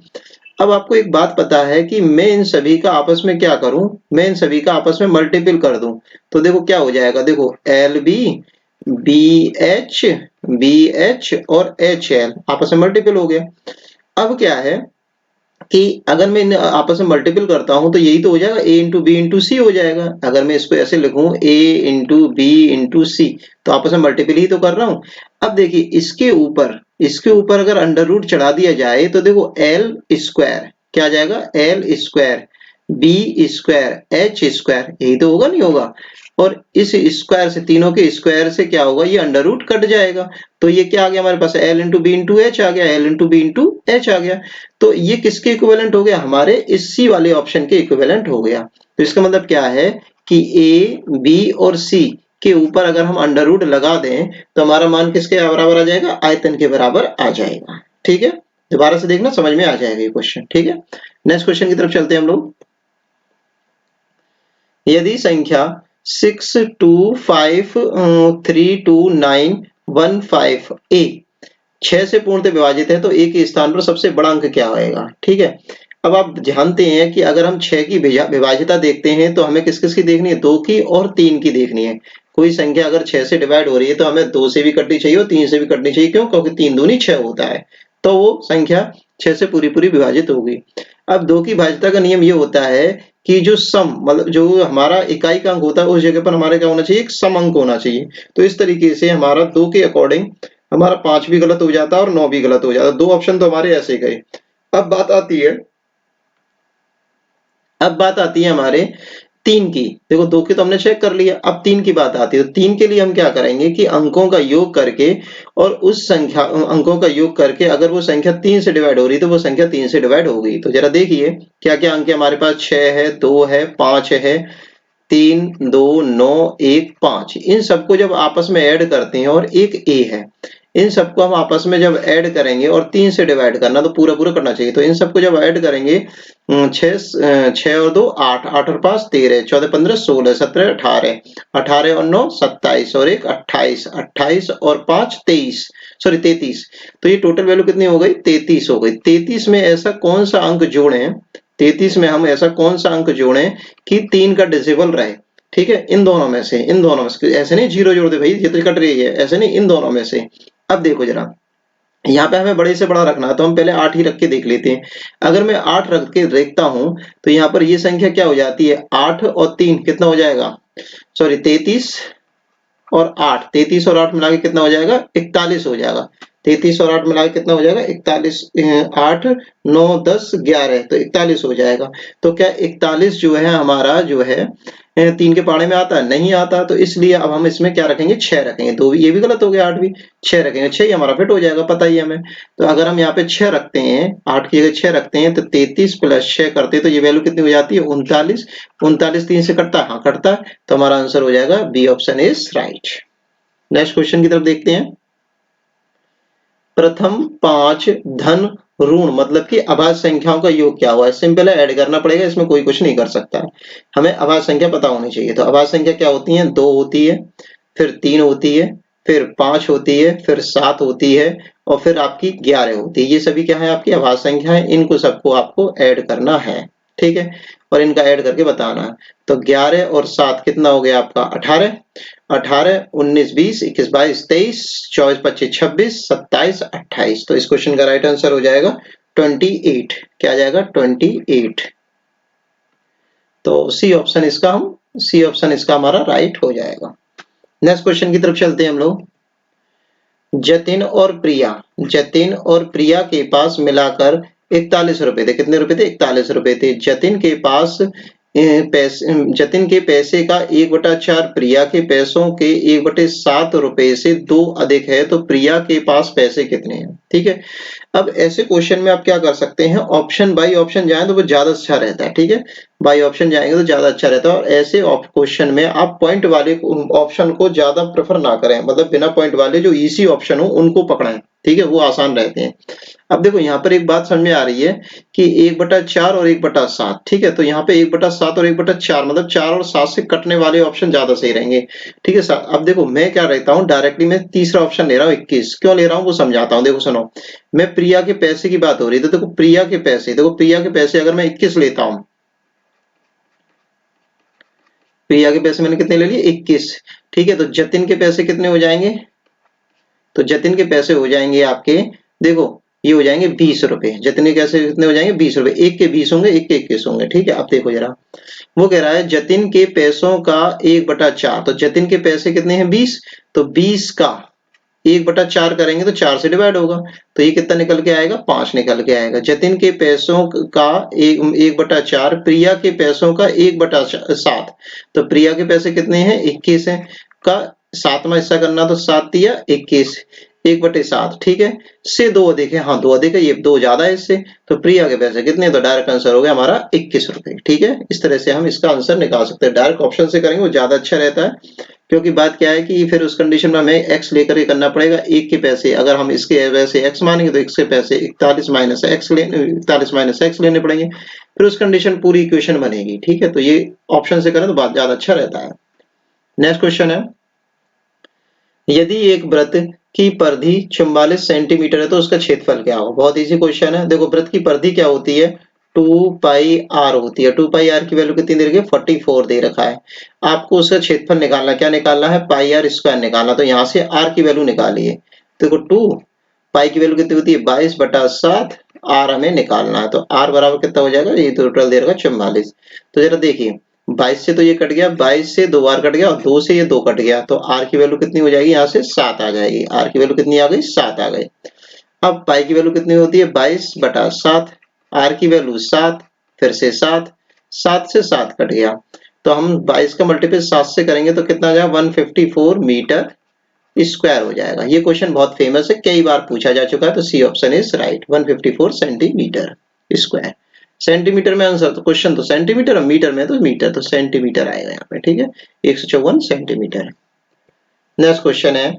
अब आपको एक बात पता है कि मैं इन सभी का आपस में क्या करूं, मैं इन सभी का आपस में मल्टीपल कर दूं, तो देखो क्या हो जाएगा, देखो एल बी, बी एच और एच एल आपस में मल्टीपल हो गया। अब क्या है कि अगर मैं आपस में मल्टीपल करता हूं तो यही तो हो जाएगा, a इंटू बी इंटू सी हो जाएगा। अगर मैं इसको ऐसे लिखूं a इंटू बी इंटू सी, तो आपस में मल्टीपल ही तो कर रहा हूं। अब देखिए इसके ऊपर अगर अंडर रूट चढ़ा दिया जाए तो देखो एल स्क्वायर क्या आ जाएगा? L square, B square, H square, यही तो होगा, नहीं होगा? और इस स्क्वायर से, तीनों के स्क्वायर से क्या होगा, ये अंडर रूट कट जाएगा। तो ये क्या आ गया हमारे पास? L into B into H आ गया, L into B into H आ गया। तो ये किसके इक्विवेलेंट हो गया? हमारे इस सी वाले ऑप्शन के इक्विवेलेंट हो गया। तो इसका मतलब क्या है कि ए, बी और सी के ऊपर अगर हम अंडर रूट लगा दें तो हमारा मान किसके बराबर आ जाएगा? आयतन के बराबर आ जाएगा। ठीक है, दोबारा से देखना, समझ में आ जाएगा ये क्वेश्चन। ठीक है, नेक्स्ट क्वेश्चन की तरफ चलते हैं हम लोग। यदि संख्या 62532915 6 से पूर्णतः विभाजित है तो ए के स्थान पर सबसे बड़ा अंक क्या आएगा। ठीक है, अब आप जानते हैं कि अगर हम 6 की विभाज्यता देखते हैं तो हमें किस किस की देखनी है, 2 की और 3 की देखनी है। कोई संख्या अगर 6 से डिवाइड हो रही है तो हमें 2 से भी कटनी चाहिए और 3 से भी कटनी चाहिए। क्यों? क्योंकि 3 दूनी 6 होता है, तो वो संख्या 6 से पूरी पूरी विभाजित होगी। अब 2 की भाज्यता का नियम ये होता है कि जो सम मतलब जो हमारा इकाई का अंक होता है उस जगह पर हमारे क्या होना चाहिए, एक सम अंक होना चाहिए। तो इस तरीके से हमारा 2 के अकॉर्डिंग हमारा 5 भी गलत हो जाता है और 9 भी गलत हो जाता है। 2 ऑप्शन तो हमारे ऐसे गए। अब बात आती है हमारे 3 की। देखो 2 की तो हमने चेक कर लिया, अब 3 की बात आती है। तो 3 के लिए हम क्या करेंगे कि अंकों का योग करके और उस संख्या अंकों का योग करके अगर वो संख्या 3 से डिवाइड हो रही तो वो संख्या 3 से डिवाइड हो गई। तो जरा देखिए क्या क्या अंक है हमारे पास, 6 है, 2 है, 5 है, 3, 2, 9, 1, 5। इन सबको जब आपस में ऐड करते हैं और एक ए है, इन सबको हम आपस में जब ऐड करेंगे और 3 से डिवाइड करना तो पूरा पूरा करना चाहिए। तो इन सबको जब ऐड करेंगे 6 और 2 8, 8 और 5 13, 14 15 16 17 18, 18 और 9 27 और 1 28, 28 और 5 23, सॉरी 33। तो ये टोटल वैल्यू कितनी हो गई, 33 हो गई। 33 में ऐसा कौन सा अंक जोड़ें, 33 में हम ऐसा कौन सा अंक जोड़ें कि 3 का डिजिबल रहे। ठीक है, इन दोनों में से, ऐसे नहीं जीरो जोड़ दे भाई ये तो कट रही है, ऐसे नहीं, इन दोनों में से। अब देखो जरा, यहाँ पे हमें बड़े से बड़ा रखना है तो हम पहले 8 ही रख के देख लेते हैं। अगर मैं 8 रख के देखता हूं तो यहाँ पर ये संख्या क्या हो जाती है, 8 और 3 कितना हो जाएगा, सॉरी 33 और 8, 33 और 8 मिला के कितना हो जाएगा, 41 हो जाएगा। 33 और 8 मिला के कितना हो जाएगा, 41, 8, 9, 10, 11, तो 41 हो जाएगा। तो क्या 41 जो है हमारा जो है 3 के पाड़े में आता है, नहीं आता। तो इसलिए अब हम इसमें क्या रखेंगे, 6 रखेंगे। 2 भी, ये भी गलत हो गया, 8 भी, 6 रखेंगे, 6 ही हमारा फिट हो जाएगा, पता ही है हमें। तो अगर हम यहाँ पे 6 रखते हैं, 8 की जगह 6 रखते हैं तो 33 प्लस 6 करते हैं तो ये वैल्यू कितनी हो जाती है, 39। 39 3 से कटता है, हाँ कटता है, तो हमारा आंसर हो जाएगा B option is right. Next question की तरफ देखते हैं। प्रथम 5 धन ऋण मतलब कि अभाज्य संख्याओं का योग क्या हुआ है। सिंपल है, ऐड करना पड़ेगा, इसमें कोई कुछ नहीं कर सकता है। हमें अभाज्य संख्या पता होनी चाहिए। तो अभाज्य संख्या क्या होती है, 2 होती है, फिर 3 होती है, फिर 5 होती है, फिर 7 होती है और फिर आपकी 11 होती है। ये सभी क्या है, आपकी अभाज्य संख्या है। इनको सबको आपको ऐड करना है, ठीक है, और इनका ऐड करके बताना है। तो 11 और 7 कितना हो गया आपका, 18, 18, 19, 20, 21, 22, 23, 24, 25, 26, 27, 28। तो इस क्वेश्चन का राइट आंसर हो जाएगा 28। क्या आ जाएगा, 28। तो सी ऑप्शन इसका हमारा राइट हो जाएगा। नेक्स्ट क्वेश्चन की तरफ चलते हैं हम लोग। जतिन और प्रिया के पास मिलाकर 41 रुपए थे। कितने रुपए थे, 41 रुपए थे। जतिन के पैसे का 1/4 प्रिया के पैसों के 1/7 रुपए से 2 अधिक है तो प्रिया के पास पैसे कितने हैं। ठीक है, अब ऐसे क्वेश्चन में आप क्या कर सकते हैं, ऑप्शन बाय ऑप्शन जाएं तो वो ज्यादा अच्छा रहता है। ठीक है, बाय ऑप्शन जाएंगे तो ज्यादा अच्छा रहता है। और ऐसे क्वेश्चन में आप पॉइंट वाले ऑप्शन को ज्यादा प्रेफर ना करें, मतलब बिना पॉइंट वाले जो इजी ऑप्शन हो उनको पकड़ें। ठीक है, वो आसान रहते हैं। अब देखो यहाँ पर एक बात समझ में आ रही है कि 1/4 और 1/7। ठीक है, तो यहाँ पे 1/7 और 1/4 मतलब 4 और 7 से कटने वाले ऑप्शन ज्यादा सही रहेंगे। ठीक है, अब देखो मैं क्या रहता हूँ, डायरेक्टली मैं तीसरा ऑप्शन ले रहा हूँ 21। क्यों ले रहा हूँ वो समझाता हूँ। देखो सुनो, मैं प्रिया के पैसे की बात हो रही है तो देखो प्रिया के पैसे अगर मैं 21 लेता हूं, प्रिया के पैसे मैंने कितने ले लिए, 21। ठीक है, तो जतिन के पैसे कितने हो जाएंगे, तो जतिन के पैसे हो जाएंगे आपके, देखो ये हो जाएंगे 20 रुपए। जतिन के पैसे कितने हो जाएंगे, 20 रुपए। एक के 20 होंगे, एक के 21 होंगे। ठीक है, अब देखो जरा, वो कह रहा है जतिन के पैसों का 1/4। तो जतिन के पैसे कितने हैं, 20, तो 20 का 1/4 करेंगे तो 4 से डिवाइड होगा, तो ये कितना निकल के आएगा, 5 निकल के आएगा। जतिन के पैसों का 1/4, प्रिया के पैसों का 1/7। तो प्रिया के पैसे कितने हैं, 21 है, का 7वां हिस्सा करना तो 7 तिया 21, 1/7। ठीक है, से 2 अधिक है, हाँ 2 अधिक है, ये 2 ज्यादा है इससे, तो प्रिया के पैसे कितने, तो डायरेक्ट आंसर हो गया हमारा 21 रुपए। ठीक है, इस तरह से हम इसका आंसर निकाल सकते हैं। डायरेक्ट ऑप्शन से करेंगे वो ज्यादा अच्छा रहता है, क्योंकि बात क्या है कि फिर उस कंडीशन में हमें x लेकर के करना पड़ेगा। 1 के पैसे अगर हम इसके वैसे x मानेंगे तो x के पैसे 41 माइनस x लेने पड़ेंगे, फिर उस कंडीशन पूरी इक्वेशन बनेगी। ठीक है, तो ये ऑप्शन से करें तो बात ज्यादा अच्छा रहता है। नेक्स्ट क्वेश्चन है, यदि एक वृत्त की परिधि 44 सेंटीमीटर है तो उसका क्षेत्रफल क्या होगा। बहुत इजी क्वेश्चन है। देखो वृत्त की परिधि क्या होती है, 2 पाई आर होती है। 2 पाई आर की वैल्यू कितनी दे रखी है, 44 दे रखा है। आपको उसका क्षेत्रफल निकालना, क्या निकालना है, पाई आर स्क्वायर निकालना। तो यहाँ से आर की वैल्यू निकालिए। देखो 2 पाई की वैल्यू कितनी होती है, 22/7, आर हमें निकालना है। तो आर बराबर कितना हो जाएगा, ये टोटल दे रखा है 44। तो जरा देखिए 22 से तो ये कट गया, 22 से 2 बार कट गया और 2 से ये 2 कट गया, तो आर की वैल्यू कितनी हो जाएगी, यहाँ से 7 आ जाएगी। आर की वैल्यू कितनी आ गई, 7 आ गई। अब पाई की वैल्यू कितनी होती है, 22/7, आर की वैल्यू 7, फिर से 7, 7 से 7 कट गया, तो हम 22 का मल्टीपल 7 से करेंगे तो कितना आ जाएगा, 154 मीटर स्क्वायर हो जाएगा। ये क्वेश्चन बहुत फेमस है, कई बार पूछा जा चुका है, तो C option is right, 154 centimetre square. Centimetre में आंसर, तो क्वेश्चन तो सेंटीमीटर और मीटर में तो मीटर, तो सेंटीमीटर आएगा यहाँ पे। ठीक है, 154 सेंटीमीटर। नेक्स्ट क्वेश्चन है,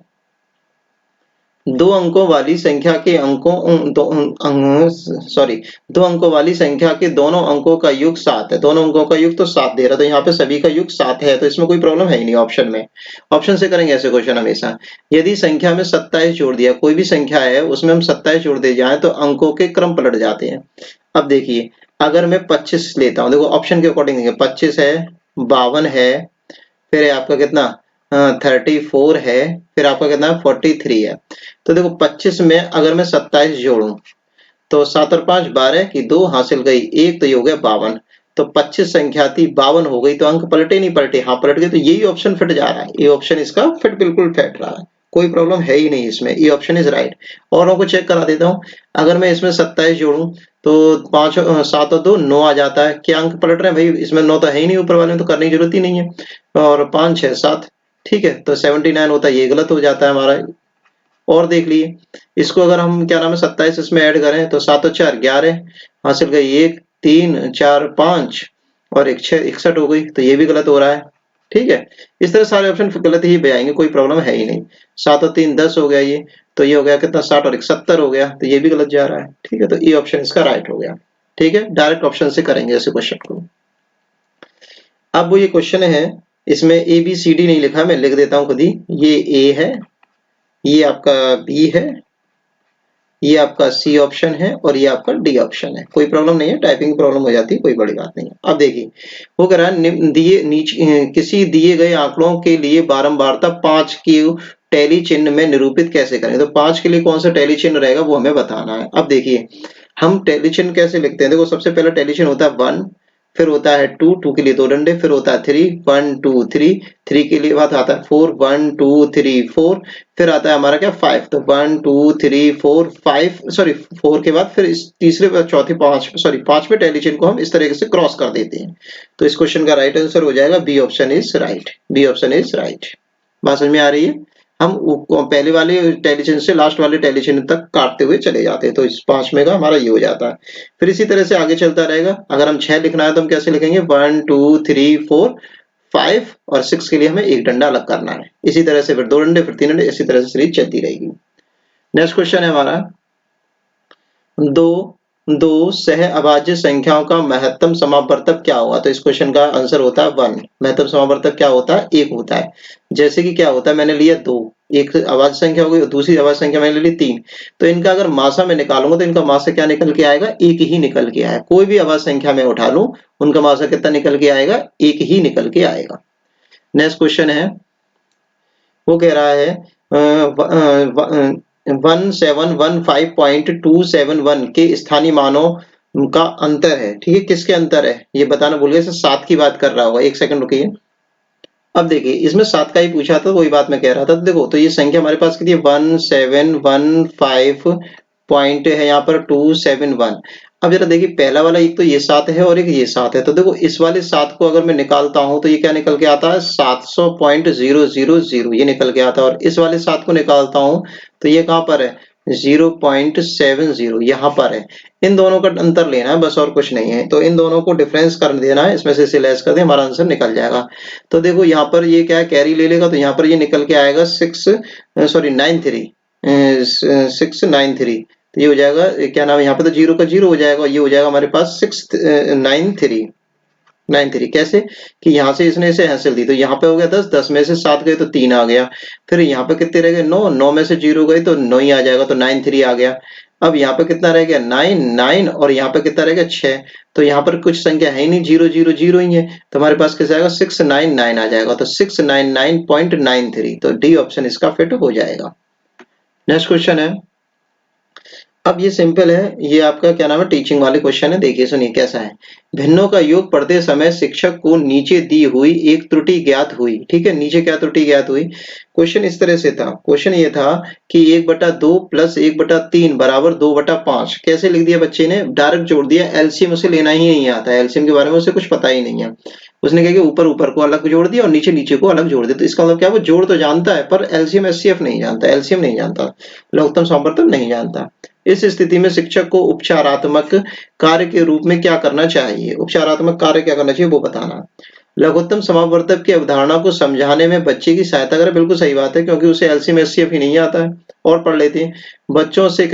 दो अंकों वाली संख्या के दो अंकों वाली संख्या के दोनों अंकों का योग 7 है। दोनों अंकों का योग तो 7 दे रहा है, तो यहाँ पे सभी का योग 7 है, तो इसमें कोई प्रॉब्लम है ही नहीं। ऑप्शन में, ऑप्शन से करेंगे ऐसे क्वेश्चन हमेशा। यदि संख्या में 27 जोड़ दिया, कोई भी संख्या है उसमें हम 27 जोड़ दे जाए तो अंकों के क्रम पलट जाते हैं। अब देखिए अगर मैं 25 लेता हूँ, देखो ऑप्शन के अकॉर्डिंग देंगे, 25 है, 52 है, फिर है आपका कितना 34 है, फिर आपका कितना 43 है। तो देखो 25 में अगर मैं 27 जोड़ूं तो 7 और 5 12 की 2 हासिल गई 1, तो ये हो गया 52। तो 25 संख्या थी 52 हो गई, तो अंक पलटे नहीं पलटे, हाँ पलट गए, तो यही ऑप्शन फिट जा रहा है। ये ऑप्शन इसका फिट बिल्कुल फिट रहा है, कोई प्रॉब्लम है ही नहीं इसमें, ये ऑप्शन इज राइट। औरों को चेक करा देता हूँ, अगर मैं इसमें 27 जोड़ूं तो 7 और 2 9 आ जाता है। क्या अंक पलट रहे हैं भाई, इसमें 9 तो है ही नहीं, ऊपर वाले में तो करने की जरूरत ही नहीं है। और 5 6 7, ठीक है, तो 79 होता है, ये गलत हो जाता है हमारा। और देख लिए इसको, अगर हम क्या नाम है 27 इसमें ऐड करें तो 7 और 4 11 हासिल गई, 1 3 4 5 और 1 6 61 हो गई, तो ये भी गलत हो रहा है। ठीक है, इस तरह सारे ऑप्शन गलत ही बजाएंगे, कोई प्रॉब्लम है ही नहीं। 7 और 3 10 हो गया ये, तो ये हो गया कितना 60 और 71 हो गया, तो ये भी गलत जा रहा है। ठीक है, तो ये ऑप्शन इसका राइट हो गया। ठीक है, डायरेक्ट ऑप्शन से करेंगे ऐसे क्वेश्चन को। अब वो ये क्वेश्चन है, इसमें ए बी सी डी नहीं लिखा, मैं लिख देता हूं खुद ही। ये ए है, ये आपका बी है, ये आपका सी ऑप्शन है और ये आपका डी ऑप्शन है। कोई प्रॉब्लम नहीं है, टाइपिंग प्रॉब्लम हो जाती है, कोई बड़ी बात नहीं है। अब देखिए वो कह रहा है दिए नीचे किसी दिए गए आंकड़ों के लिए बारंबारता 5 की टैली चिन्ह में निरूपित कैसे करें। तो 5 के लिए कौन सा टैली चिन्ह रहेगा वो हमें बताना है। अब देखिए हम टैली चिन्ह कैसे लिखते हैं, देखो सबसे पहला टैली चिन्ह होता है 1, फिर होता है 2, 2 के लिए 2 डंडे, फिर होता है 3, 1 2 3, 3 के लिए बाद आता है 4, 1 2 3 4, फिर आता है हमारा क्या 5, तो 1 2 3 4 5, सॉरी 4 के बाद फिर इस तीसरे चौथे 5वें टैली चिन्ह को हम इस तरीके से क्रॉस कर देते हैं। तो इस क्वेश्चन का राइट आंसर हो जाएगा B option is right, B option is right. बात समझ में आ रही है, हम पहले वाले टैली चिन्ह से लास्ट वाले टैली चिन्ह तक काटते हुए चले जाते हैं, तो इस 5वें का हमारा ये हो जाता है। फिर इसी तरह से आगे चलता रहेगा। अगर हम 6 लिखना है तो हम कैसे लिखेंगे, 1 2 3 4 5 और 6 के लिए हमें एक डंडा अलग करना है। इसी तरह से फिर 2 डंडे, फिर 3 डंडे, इसी तरह से सीरीज चलती रहेगी। नेक्स्ट क्वेश्चन है हमारा, दो सह अभाज्य संख्याओं का महत्तम समापवर्तक क्या होगा। तो इस क्वेश्चन का आंसर होता है 1। महत्तम समापवर्तक क्या होता है, 1 होता है। जैसे कि क्या होता है, मैंने लिया 2, एक अभाज्य संख्या हो गई और दूसरी अभाज्य संख्या मैंने ली 3, तो इनका अगर मासा में निकालूंगा तो इनका मासा क्या निकल के आएगा, 1 ही निकल के आएगा। कोई भी अभाज्य संख्या में उठा लूं उनका मासा कितना निकल के आएगा, 1 ही निकल के आएगा। नेक्स्ट क्वेश्चन है, वो कह रहा है 1715.271 के स्थानीय मानों का अंतर है। ठीक है, किसके अंतर है ये बताना भूल गए, 7 की बात कर रहा होगा। एक सेकंड रुकिए। अब देखिए इसमें 7 का ही पूछा था, वही बात मैं कह रहा था। तो देखो तो ये संख्या हमारे पास कितनी है, 1715 पॉइंट है यहाँ पर 271। अब जरा देखिए पहला वाला एक तो ये 7 है और एक ये 7 है, तो देखो इस वाले 7 को अगर मैं निकालता हूं तो ये क्या निकल के आता है, 700.000 ये निकल के आता है। और इस वाले 7 को निकालता हूं तो ये कहां पर है, 0.70 यहाँ पर है। इन दोनों का अंतर लेना है बस, और कुछ नहीं है। तो इन दोनों को डिफरेंस कर देना है, इसमें से लेस कर दे, हमारा आंसर निकल जाएगा। तो देखो यहाँ पर ये क्या है, कैरी ले लेगा, तो यहाँ पर ये निकल के आएगा 693 तो ये हो जाएगा क्या नाम है, यहाँ पे तो 0 का 0 हो जाएगा, ये हो जाएगा हमारे पास 693 कैसे कि यहाँ से इसने इसे हासिल दी, तो यहाँ पे हो गया 10, 10 में से 7 गए तो 3 आ गया। फिर यहाँ पे कितने रह गए, 9, 9 में से 0 गए तो 9 ही आ जाएगा, तो 93 आ गया। अब यहाँ पे कितना रह गया, 9, 9, और यहाँ पे कितना रह गया, 6। तो यहाँ पर कुछ संख्या है ही नहीं, 0 0 0 ही है, तो हमारे पास कैसे आएगा, 699 आ जाएगा। तो 699.93, तो डी ऑप्शन इसका फिट हो जाएगा। नेक्स्ट क्वेश्चन है, अब ये सिंपल है, ये आपका क्या नाम है, टीचिंग वाले क्वेश्चन है। देखिए सुनिए कैसा है। भिन्नों का योग पढ़ते समय शिक्षक को नीचे दी हुई एक त्रुटि ज्ञात हुई। ठीक है, नीचे क्या त्रुटि ज्ञात हुई। क्वेश्चन इस तरह से था, क्वेश्चन ये था कि 1/2 + 1/3 बराबर 2/5। कैसे लिख दिया बच्चे ने, डायरेक्ट जोड़ दिया। एलसीएम उसे लेना ही नहीं आता है, एलसीएम के बारे में उसे कुछ पता ही नहीं है। उसने कहा कि ऊपर ऊपर को अलग जोड़ दिया और नीचे नीचे को अलग जोड़ दिया। तो इसका मतलब क्या, वो जोड़ तो जानता है पर एलसीएम एचसीएफ नहीं जानता, एलसीएम नहीं जानता, लघुत्तम समापवर्तक नहीं जानता। इस स्थिति में शिक्षक को उपचारात्मक कार्य के रूप में क्या करना चाहिए, उपचारात्मक कार्य क्या करना चाहिए वो बताना। लघुत्तम समापवर्तक की अवधारणा को समझाने में बच्चे की सहायता करें। बिल्कुल सही बात है, क्योंकि उसे एलसीएम एचसीएफ ही नहीं आता है, और पढ़ लेते हैं। बच्चों से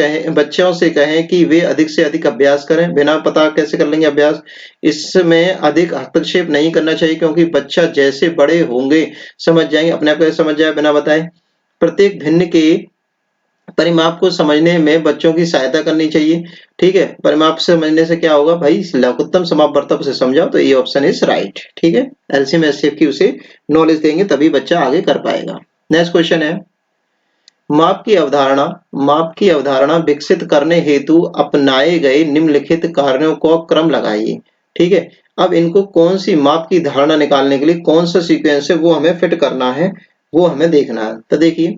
कहें कि वे अधिक से अधिक अभ्यास करें। बिना पता कैसे कर लेंगे अभ्यास, इसमें अधिक हस्तक्षेप नहीं करना चाहिए, क्योंकि बच्चा जैसे बड़े होंगे समझ जाएंगे, अपने आप कैसे समझ जाए बिना बताए। प्रत्येक भिन्न के परिमाप को समझने में बच्चों की सहायता करनी चाहिए। ठीक है, परिमाप से समझने से क्या होगा भाई, लघुत्तम समापवर्तक से समझाओ, तो ये ऑप्शन इज राइट। ठीक है, एलसीएम एचसीएफ की उसे नॉलेज देंगे तभी बच्चा आगे कर पाएगा। नेक्स्ट क्वेश्चन है, माप की अवधारणा विकसित करने हेतु अपनाए गए निम्नलिखित कार्यों को क्रम लगाइए। ठीक है, अब इनको कौन सी माप की धारणा निकालने के लिए कौन सा सीक्वेंस है वो हमें फिट करना है, वो हमें देखना है। तो देखिए,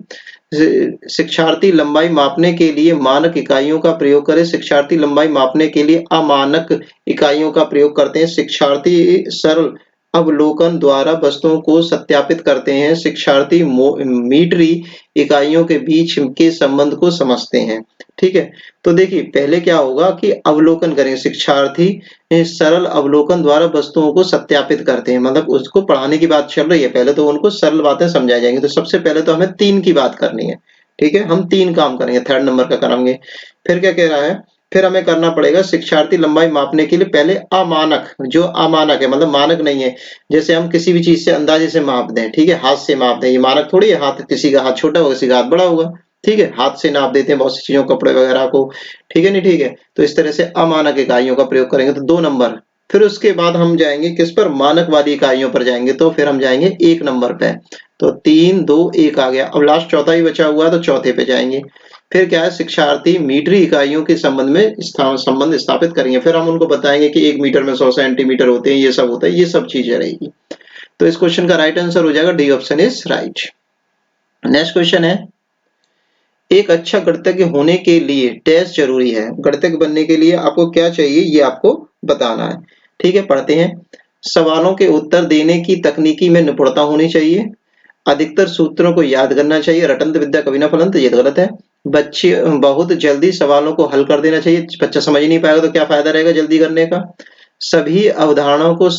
शिक्षार्थी लंबाई मापने के लिए मानक इकाइयों का प्रयोग करें। शिक्षार्थी लंबाई मापने के लिए अमानक इकाइयों का प्रयोग करते हैं। शिक्षार्थी सरल अवलोकन द्वारा वस्तुओं को सत्यापित करते हैं। शिक्षार्थी मीटरी इकाइयों के बीच के संबंध को समझते हैं। ठीक है, तो देखिए पहले क्या होगा कि अवलोकन करेंगे। शिक्षार्थी सरल अवलोकन द्वारा वस्तुओं को सत्यापित करते हैं, मतलब उसको पढ़ाने की बात चल रही है, पहले तो उनको सरल बातें समझाई जाएंगी। तो सबसे पहले तो हमें 3 की बात करनी है। ठीक है, हम 3 काम करेंगे, थर्ड नंबर का करेंगे। फिर क्या कह रहा है, फिर हमें करना पड़ेगा शिक्षार्थी लंबाई मापने के लिए पहले अमानक, जो अमानक है मतलब मानक नहीं है, जैसे हम किसी भी चीज से अंदाजे से माप दें। ठीक है, हाथ से माप दें, ये मानक थोड़ी है। हाथ, किसी का हाथ छोटा होगा, किसी का हाथ बड़ा होगा। ठीक है, हाथ से नाप देते हैं बहुत सी चीजों, कपड़े वगैरह को। ठीक है, नहीं ठीक है, तो इस तरह से अमानक इकाइयों का प्रयोग करेंगे, तो 2 नंबर। फिर उसके बाद हम जाएंगे किस पर, मानक वाली इकाइयों पर जाएंगे, तो फिर हम जाएंगे 1 नंबर पे। तो 3 2 1 आ गया। अब लास्ट चौथा ही बचा हुआ है, तो चौथे पे जाएंगे। फिर क्या है, शिक्षार्थी मीटरी इकाइयों के संबंध में संबंध स्थापित करेंगे। फिर हम उनको बताएंगे कि 1 मीटर में 100 सेंटीमीटर होते हैं, ये सब होता है, ये सब चीजें रहेगी। तो इस क्वेश्चन का राइट आंसर हो जाएगा D option is right. Next question है, एक अच्छा गणितज्ञ होने के लिए टेस्ट जरूरी है। गणितज्ञ बनने के लिए आपको क्या चाहिए ये आपको बताना है। ठीक है, पढ़ते हैं। सवालों के उत्तर देने की तकनीकी में निपुणता होनी चाहिए। अधिकतर सूत्रों को याद करना चाहिए। रटंत विद्या कभी न फलंत, ये गलत है। बच्चे बहुत जल्दी सवालों को हल कर देना चाहिए। बच्चा समझ नहीं पाएगा तो क्या फायदा रहेगा जल्दी करने का। सभी अवधारणाओं को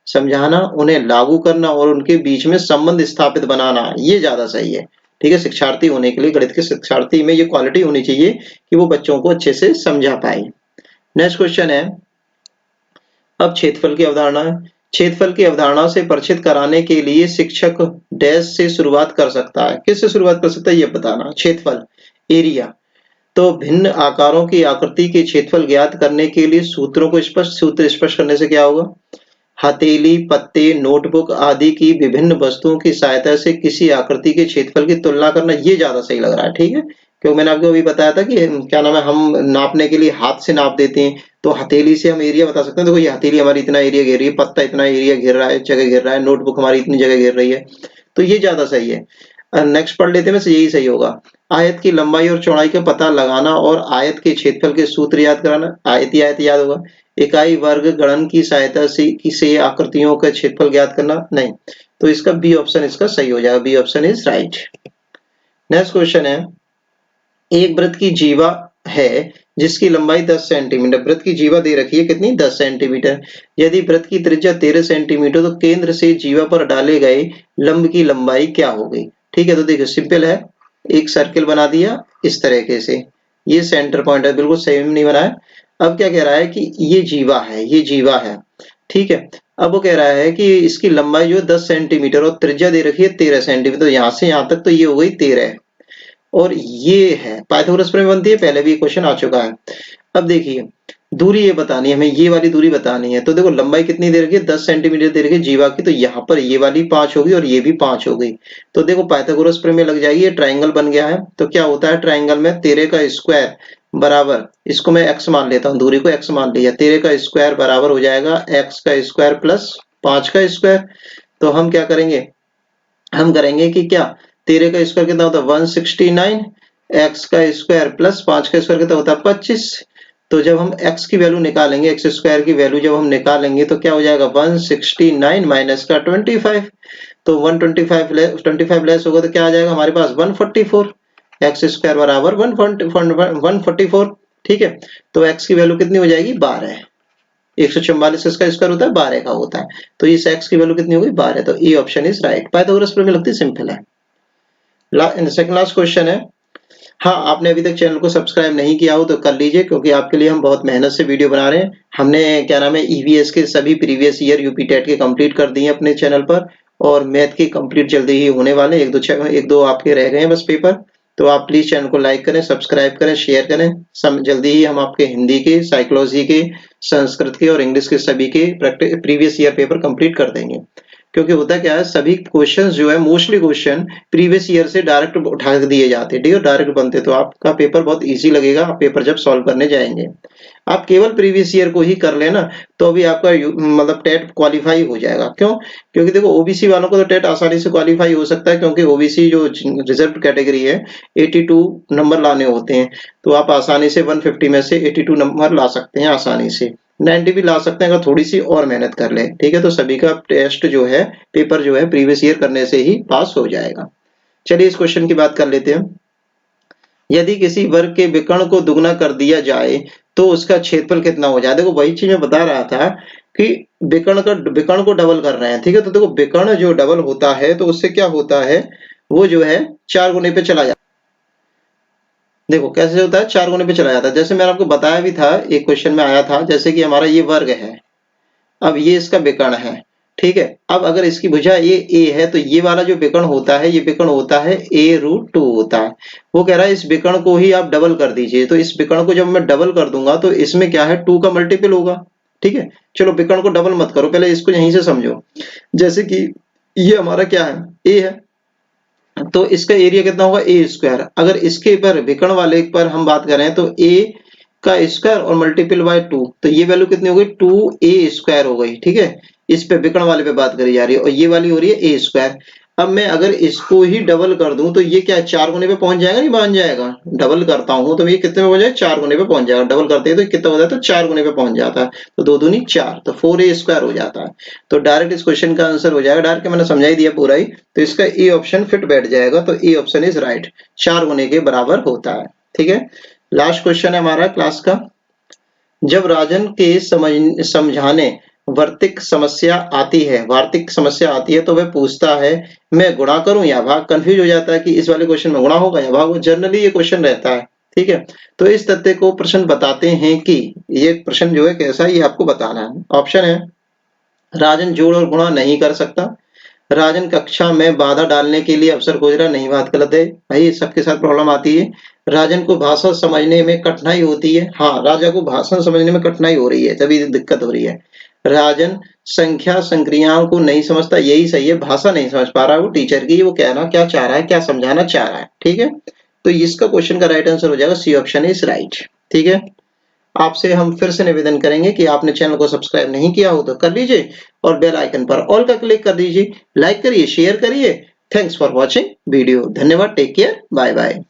समझाना, उन्हें लागू करना और उनके बीच में संबंध स्थापित बनाना, ये ज्यादा सही है। ठीक है, शिक्षार्थी होने के लिए, गणित के शिक्षार्थी में ये क्वालिटी होनी चाहिए कि वो बच्चों को अच्छे से समझा पाए। नेक्स्ट क्वेश्चन है, अब क्षेत्रफल की अवधारणा है। क्षेत्रफल की अवधारणा से परिचित कराने के लिए शिक्षक डैश से शुरुआत कर सकता है। किससे शुरुआत कर सकता है ये बताना। क्षेत्रफल, एरिया। तो भिन्न आकारों की आकृति के क्षेत्रफल ज्ञात करने के लिए सूत्र स्पष्ट करने से क्या होगा। हथेली, पत्ते, नोटबुक आदि की विभिन्न वस्तुओं की सहायता से किसी आकृति के क्षेत्रफल की तुलना करना, ये ज्यादा सही लग रहा है। ठीक है, क्योंकि मैंने आपको अभी बताया था कि क्या नाम है, हम नापने के लिए हाथ से नाप देते हैं, तो हथेली से हम एरिया बता सकते हैं। देखो ये हथेली हमारी इतना एरिया घेर रही है, पत्ता इतना एरिया घेर रहा है, जगह घेर रहा है, नोटबुक हमारी इतनी जगह घेर रही है, तो ये ज्यादा सही है। नेक्स्ट पढ़ लेते हैं, वैसे यही सही होगा। आयत की लंबाई और चौड़ाई का पता लगाना और आयत के क्षेत्रफल के सूत्र याद कराना। आयत याद होगा। इकाई वर्ग गणन की सहायता से आकृतियों का क्षेत्रफल ज्ञात करना, नहीं, तो इसका बी ऑप्शन इसका सही हो जाएगा। B option is right. Next question है, एक वृत्त की जीवा है जिसकी लंबाई 10 सेंटीमीटर। वृत्त की जीवा दे रखी है कितनी, 10 सेंटीमीटर। यदि वृत्त की त्रिज्या 13 सेंटीमीटर तो केंद्र से जीवा पर डाले गए लंब की लंबाई क्या होगी। ठीक है, तो देखिए सिंपल है, एक सर्किल बना दिया इस तरीके से, ये सेंटर पॉइंट है, बिल्कुल सेम नहीं बनाया। अब क्या कह रहा है कि ये जीवा है, ये जीवा है, ठीक है। अब वो कह रहा है कि इसकी लंबाई जो है 10 सेंटीमीटर और त्रिज्या दे रखी है 13 सेंटीमीटर, तो यहाँ से यहाँ तक तो ये हो गई 13 और ये है पाइथागोरस प्रमेय बनती है, पहले भी क्वेश्चन आ चुका है। अब देखिए दूरी ये बतानी है हमें, ये वाली दूरी बतानी है, तो देखो लंबाई कितनी दे रखी है, 10 सेंटीमीटर दे रखी है जीवा की, तो यहाँ पर ये वाली 5 होगी और ये भी 5 हो गई। तो देखो पाइथागोरस प्रमेय लग जाएगी, ये ट्राइंगल बन गया है। तो क्या होता है ट्राइंगल में, 13 का स्क्वायर बराबर, इसको मैं x मान लेता हूँ, दूरी को x मान लिया, 13 का स्क्वायर बराबर हो जाएगा x का स्क्वायर प्लस 5 का स्क्वायर। तो हम क्या करेंगे, हम करेंगे कि क्या, 13 का स्क्वायर कितना होता है 169, x का स्क्वायर प्लस 5 का स्क्वायर कितना होता है 25। तो जब हम x की वैल्यू निकालेंगे, एक्स स्क्वायर की वैल्यू जब हम निकालेंगे तो क्या हो जाएगा 169 माइनस का 25, तो 125 लेस होगा तो क्या आ जाएगा हमारे पास 144, एक्स स्क्वायर बराबर 144। ठीक है, तो x की वैल्यू कितनी हो जाएगी 12, 144 इसका स्क्वायर होता है 12 का होता है, तो इस x की वैल्यू कितनी होगी 12, तो A option is right. Pythagoras प्रमेय लगती सिंपल है। सेकंड लास्ट क्वेश्चन है, हाँ आपने अभी तक चैनल को सब्सक्राइब नहीं किया हो तो कर लीजिए, क्योंकि आपके लिए हम बहुत मेहनत से वीडियो बना रहे हैं। हमने क्या नाम है ईवीएस के सभी प्रीवियस ईयर यूपी टेट के कंप्लीट कर दिए अपने चैनल पर, और मैथ के कंप्लीट जल्दी ही होने वाले, एक दो आपके रह गए हैं बस पेपर। तो आप प्लीज चैनल को लाइक करें, सब्सक्राइब करें, शेयर करें। जल्दी ही हम आपके हिंदी के, साइकोलॉजी के, संस्कृत के और इंग्लिश के सभी के प्रीवियस ईयर पेपर कंप्लीट कर देंगे। क्योंकि होता क्या है, सभी क्वेश्चन जो है मोस्टली क्वेश्चन प्रीवियस ईयर से डायरेक्ट उठा दिए जाते हैं, ठीक है, डायरेक्ट बनते, तो आपका पेपर बहुत इजी लगेगा, आप पेपर जब सॉल्व करने जाएंगे। आप केवल प्रीवियस ईयर को ही कर लेना तो अभी आपका मतलब टेट क्वालिफाई हो जाएगा। क्यों, क्योंकि देखो ओबीसी वालों को तो टेट आसानी से क्वालिफाई हो सकता है, क्योंकि ओबीसी जो रिजर्व कैटेगरी है 82 नंबर लाने होते हैं, तो आप आसानी से 150 में से 82 नंबर ला सकते हैं, आसानी से 90 भी ला सकते हैं अगर थोड़ी सी और मेहनत कर ले। ठीक है, तो सभी का टेस्ट जो है, पेपर जो है प्रीवियस ईयर करने से ही पास हो जाएगा। चलिए इस क्वेश्चन की बात कर लेते हैं। यदि किसी वर्ग के विकर्ण को दुगना कर दिया जाए तो उसका क्षेत्रफल कितना हो जाए। देखो वही चीज मैं बता रहा था कि विकर्ण को डबल कर रहे हैं, ठीक है, तो देखो विकर्ण जो डबल होता है तो उससे क्या होता है, वो जो है 4 गुने पे चला जाता है। देखो कैसे होता है, 4 गुने पे चला जाता है। जैसे मैंने आपको बताया भी था, एक क्वेश्चन में आया था, जैसे कि हमारा ये वर्ग है, अब ये इसका विकर्ण है, ठीक है। अब अगर इसकी भुजा ये ए है तो ये वाला जो विकर्ण होता है, ये विकर्ण होता है a√2 होता है। वो कह रहा है इस विकर्ण को ही आप डबल कर दीजिए, तो इस विकर्ण को जब मैं डबल कर दूंगा तो इसमें क्या है 2 का मल्टीपल होगा। ठीक है, चलो विकर्ण को डबल मत करो, पहले इसको यहीं से समझो। जैसे कि ये हमारा क्या है, ए है, तो इसका एरिया कितना होगा ए स्क्वायर। अगर इसके पर विकर्ण वाले पर हम बात करें तो ए का स्क्वायर और मल्टीपल बाय 2, तो ये वैल्यू कितनी हो गई 2a स्क्वायर हो गई। ठीक है, इस पे विकर्ण वाले पे बात करी जा रही है, और ये वाली हो रही है ए स्क्वायर। अब मैं अगर इसको ही डबल कर दूं तो ये क्या 4 गुने पे पहुंच जाएगा, नहीं पहुंच जाएगा। डबल करता हूं तो ये कितने पे पहुंच जाएगा, 4 गुने पे पहुंच जाएगा। डबल करते हैं तो कितना हो जाता है, 4 गुने पे पहुंच जाता है, तो 2 दूनी 4, तो 4a स्क्वायर हो जाता है। तो डायरेक्ट इस क्वेश्चन का आंसर हो जाएगा, डायरेक्ट मैंने समझा ही दिया पूरा ही, तो इसका ए ऑप्शन फिट बैठ जाएगा, तो ए ऑप्शन इज राइट, 4 गुने के बराबर होता है। ठीक है, लास्ट क्वेश्चन है हमारा क्लास का। जब राजन के समझाने वार्तिक समस्या आती है तो वह पूछता है मैं गुणा करूं या भाग। कंफ्यूज हो जाता है कि इस वाले क्वेश्चन में गुणा होगा या भाग होगा, जनरली ये क्वेश्चन रहता है। ठीक है, तो इस तथ्य को प्रश्न बताते हैं कि ये प्रश्न जो है कैसा, ये आपको बताना है। ऑप्शन है, राजन जोड़ और गुणा नहीं कर सकता, राजन कक्षा में बाधा डालने के लिए अवसर खोज रहा, नहीं, बात गलत है भाई, सबके साथ प्रॉब्लम आती है। राजन को भाषा समझने में कठिनाई होती है, हाँ राजा को भाषण समझने में कठिनाई हो रही है, तभी दिक्कत हो रही है। राजन संख्या संक्रियाओं को नहीं समझता, यही सही है, भाषा नहीं समझ पा रहा है वो टीचर की, वो कहना क्या चाह रहा है, क्या समझाना चाह रहा है। ठीक है, तो इसका क्वेश्चन का राइट आंसर हो जाएगा सी ऑप्शन इज राइट। ठीक है, आपसे हम फिर से निवेदन करेंगे कि आपने चैनल को सब्सक्राइब नहीं किया हो तो कर लीजिए, और बेल आइकन पर ऑल का क्लिक कर दीजिए, लाइक करिए, शेयर करिए। थैंक्स फॉर वॉचिंग वीडियो, धन्यवाद, टेक केयर, बाय बाय।